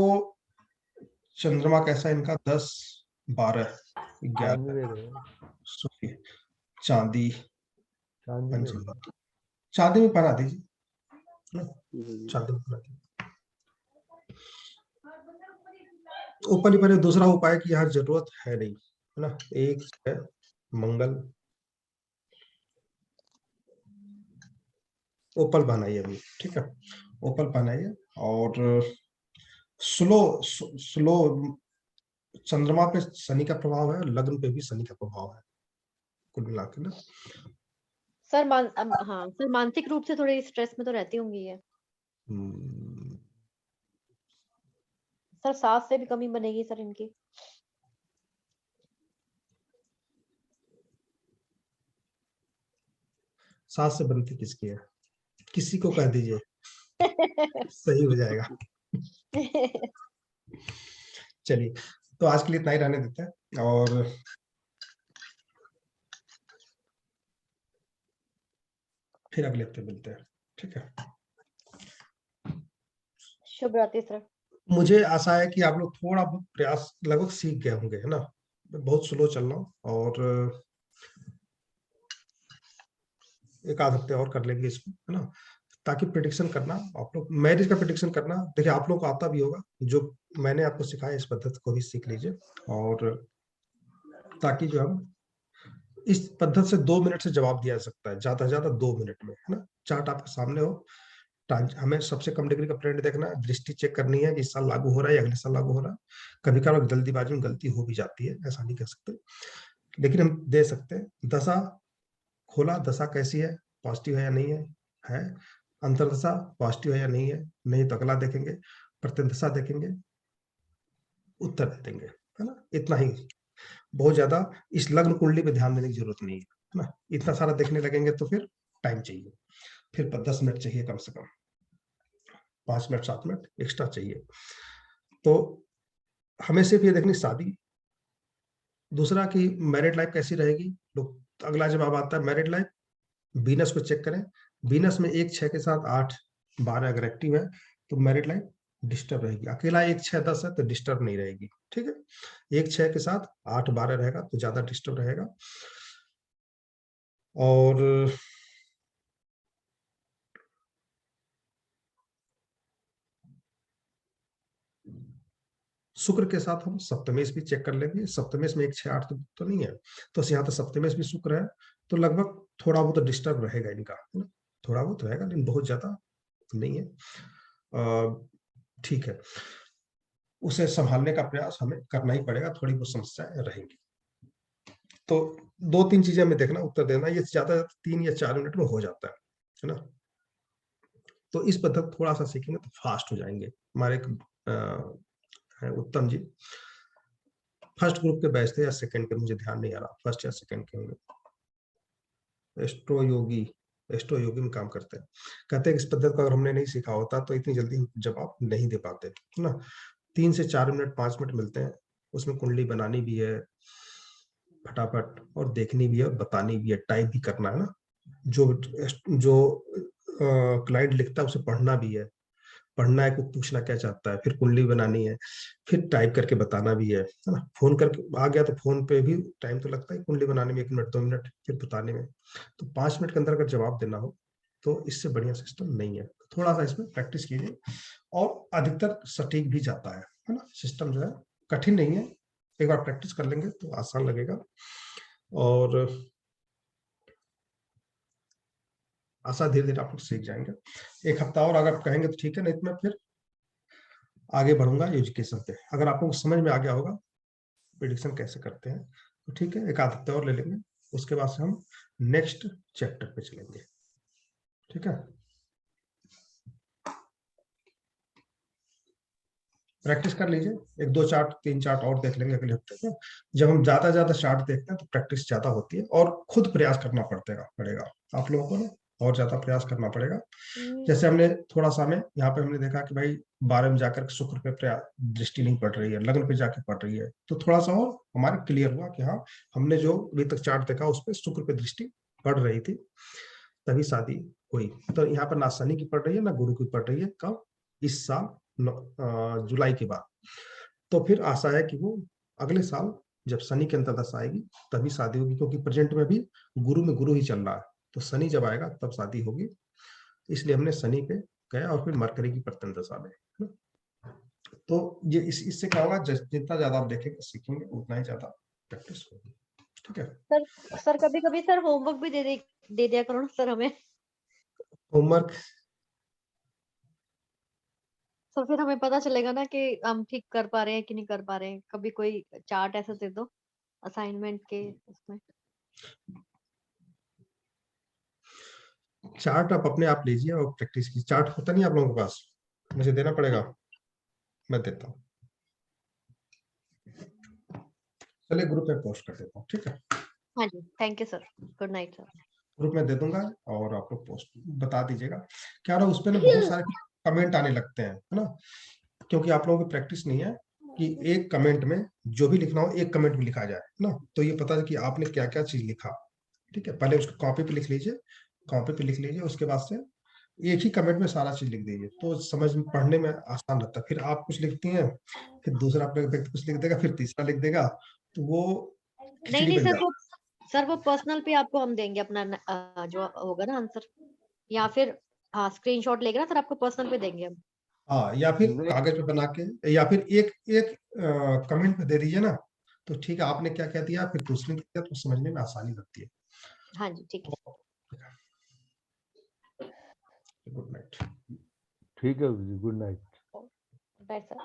S1: चंद्रमा कैसा है इनका, 10, 12, 11, चांदी, चांदी में बना दीजिए ना, चांदी में बना दीजिए। ओपल ही पर दूसरा उपाय की यहाँ जरूरत है नहीं, है ना। एक है मंगल, ओपल बनाइए अभी, ठीक है, ओपल बनाइए। और स्लो चंद्रमा पे शनि का प्रभाव है, लग्न पे भी शनि का प्रभाव है, कुल मिला के ना।
S2: सर हाँ सर, मानसिक रूप से थोड़ी स्ट्रेस में तो रहती होंगी ये। सर सास से भी कमी बनेगी सर इनकी?
S1: सास से बनती किसकी है, किसी को कह दीजिए सही हो जाएगा। चलिए, तो आज के लिए इतना ही रहने देते हैं, और फिर अगले हफ्ते मिलते हैं, ठीक है।
S2: शुभ रात्रि सर।
S1: मुझे आशा है कि आप लोग थोड़ा बहुत प्रयास लगभग सीख गए होंगे, है ना। बहुत स्लो चल रहा हूँ, और एक आध हफ्ते और कर लेंगे इसको, है ना, ताकि प्रेडिक्शन करना, आप लोग मैरिज का प्रेडिक्शन करना, देखिए आप लोग को आता भी होगा, जो मैंने आपको सिखाया इस पद्धति को भी सीख लीजिए, और ताकि जो हम इस पद्धति से 2 मिनट से जवाब दिया जा सकता है, ज्यादा से ज्यादा 2 मिनट में, है ना। चार्ट आपके सामने हो, हमें सबसे कम डिग्री का ट्रेंड देखना है, दृष्टि चेक करनी है कि इस साल लागू हो रहा है या अगले साल लागू हो रहा है। कभी कभार जल्दीबाजी में गलती हो भी जाती है, ऐसा नहीं कह सकते, लेकिन हम दे सकते हैं। दशा खोला, दशा कैसी है, पॉजिटिव है या नहीं है अंतरदशा पॉजिटिव है या नहीं है, नहीं तो अगला देखेंगे, प्रत्यंदशा देखेंगे, उत्तर दे देंगे, है ना। इतना ही, बहुत ज्यादा इस लग्न कुंडली पे ध्यान देने की जरूरत नहीं है ना। इतना सारा देखने लगेंगे तो फिर टाइम चाहिए, फिर 10 मिनट चाहिए कम से कम, 5 मिनट 7 मिनट एक्स्ट्रा चाहिए। तो हमें सिर्फ ये देखनी शादी, दूसरा कि मैरिड लाइफ कैसी रहेगी। लोग अगला जवाब आता है मैरिड लाइफ, वीनस को चेक करें, वीनस में 1 6 के साथ 8 12 अगर एक्टिव है तो मैरिड लाइफ डिस्टर्ब रहेगी। अकेला 1 6 10 है तो डिस्टर्ब नहीं रहेगी, ठीक है। 1 6 के साथ 8 12 रहेगा तो ज्यादा डिस्टर्ब रहेगा। और शुक्र के साथ हम सप्तमेश भी चेक कर लेंगे, सप्तमेश में 1 6 8 तो नहीं है, तो यहाँ तो सप्तमेश भी शुक्र है, तो लगभग थोड़ा बहुत डिस्टर्ब रहेगा इनका, है ना, थोड़ा बहुत रहेगा, लेकिन बहुत ज्यादा नहीं है, ठीक है। उसे संभालने का प्रयास हमें करना ही पड़ेगा, थोड़ी बहुत समस्याएं रहेंगी। तो 2-3 चीजें हमें देखना, उत्तर देना, ये ज्यादा 3 या 4 मिनट में हो जाता है ना। तो इस पद्धति थोड़ा सा सीखेंगे तो फास्ट हो जाएंगे। हमारे एक उत्तम जी फर्स्ट ग्रुप के बैच थे या सेकंड के, मुझे ध्यान नहीं आ रहा, फर्स्ट या सेकंड के होंगे। एस्ट्रो योगी में काम करते हैं। कहते हैं कि इस पद्धति को अगर हमने नहीं सीखा होता तो इतनी जल्दी जवाब नहीं दे पाते, है ना। 3 से 4 मिनट 5 मिनट मिलते हैं, उसमें कुंडली बनानी भी है फटाफट, और देखनी भी है, और बतानी भी है, टाइप भी करना है ना। जो क्लाइंट लिखता है उसे पढ़ना भी है, पढ़ना है को पूछना क्या चाहता है, फिर कुंडली बनानी है, फिर टाइप करके बताना भी है ना। फोन करके आ गया तो फोन पे भी टाइम तो लगता है कुंडली बनाने में, 1 मिनट 2 मिनट, फिर बताने में। तो 5 मिनट के अंदर अगर जवाब देना हो तो इससे बढ़िया सिस्टम नहीं है। थोड़ा सा इसमें प्रैक्टिस कीजिए और अधिकतर सटीक भी जाता है ना। सिस्टम जो है कठिन नहीं है, एक बार प्रैक्टिस कर लेंगे तो आसान लगेगा। और आशा धीरे धीरे आप लोग सीख जाएंगे। 1 हफ्ता और अगर आप कहेंगे तो ठीक है, नहीं तो मैं फिर आगे बढ़ूंगा एजुकेशन पे। अगर आपको समझ में आ गया होगा प्रेडिक्शन कैसे करते हैं तो ठीक है, 1 आध हफ्ते और ले लेंगे, उसके बाद से हम नेक्स्ट चैप्टर पे चलेंगे, ठीक है। प्रैक्टिस कर लीजिए, 1 2 चार्ट 3 चार्ट और देख लेंगे अगले हफ्ते में। जब हम ज्यादा चार्ट देखते हैं तो प्रैक्टिस ज्यादा होती है और खुद प्रयास करना पड़ेगा आप लोगों को ना, और ज्यादा प्रयास करना पड़ेगा। जैसे हमने थोड़ा सा में यहाँ पे हमने देखा कि भाई 12 में जाकर शुक्र पे दृष्टि नहीं पड़ रही है, लग्न पे जाके पड़ रही है, तो थोड़ा सा और हमारे क्लियर हुआ कि हाँ, हमने जो अभी तक चार्ट देखा उस पर शुक्र पे दृष्टि पड़ रही थी, तभी शादी हुई। तो यहाँ पर ना शनि की पड़ रही है ना गुरु की पड़ रही है, कब? इस साल जुलाई के बाद। तो फिर आशा है कि वो अगले साल जब शनि के अंतर्दशा आएगी तभी शादी होगी, क्योंकि प्रेजेंट में भी गुरु में गुरु ही चल रहा है, तो शनि जब आएगा तब शादी होगी। इसलिए हमने शनि पे गया और फिर मरकरी की प्रत्यंत दशा में। तो ये इससे क्या होगा, जितना ज्यादा आप देखेंगे सीखेंगे उतना ही ज्यादा प्रैक्टिस होगी, ठीक है।
S2: सर कभी कभी सर होमवर्क भी दे दिया करो सर हमें।
S1: होमवर्क
S2: तो फिर हमें पता चलेगा ना कि हम ठीक कर पा रहे हैं कि नहीं कर पा रहे हैं। कभी कोई चार्ट ऐसा दे दो असाइनमेंट के उसमें।
S1: चार्ट आप अपने आप लीजिए और प्रैक्टिस की। चार्ट होता नहीं आप लोगों के पास? मुझे देना पड़ेगा, मैं देता हूँ। चलिए ग्रुप में पोस्ट कर देता हूँ, ठीक है।
S2: हाँ जी, thank you sir, good night sir.
S1: Group में दे दूंगा और आप लोग पोस्ट बता दीजिएगा। क्या ना, उस पर ना बहुत सारे कमेंट आने लगते हैं, है ना, क्योंकि आप लोगों की प्रैक्टिस नहीं है कि एक कमेंट में जो भी लिखना हो एक कमेंट में लिखा जाए, है ना। तो ये पता है कि आपने क्या क्या चीज लिखा, ठीक है। पहले उसको कॉपी पे लिख लीजिए, कॉपी पे लिख लीजिए, उसके बाद से एक ही कमेंट में सारा चीज लिख दीजिए, तो समझ में पढ़ने में आसान रहता है। फिर आप कुछ लिखती हैं, फिर दूसरा व्यक्ति कुछ लिख देगा, फिर तीसरा लिख देगा, तो वो खिचड़ी
S2: नहीं
S1: बन
S2: सर,
S1: जाती
S2: सर वो पर्सनल पे आपको हम देंगे अपना जो होगा ना आंसर, या फिर हाँ स्क्रीनशॉट लेके ना सर आपको पर्सनल पे देंगे हम।
S1: हाँ, या फिर कागज पे बना के, या फिर एक एक कमेंट पे दे दीजिए ना, तो ठीक है, आपने क्या क्या दिया फिर दूसरे ने दिया, तो समझने में आसानी लगती है।
S2: हाँ जी ठीक है।
S1: Good night.
S3: ठीक है, गुड नाइट।
S2: Bye sir.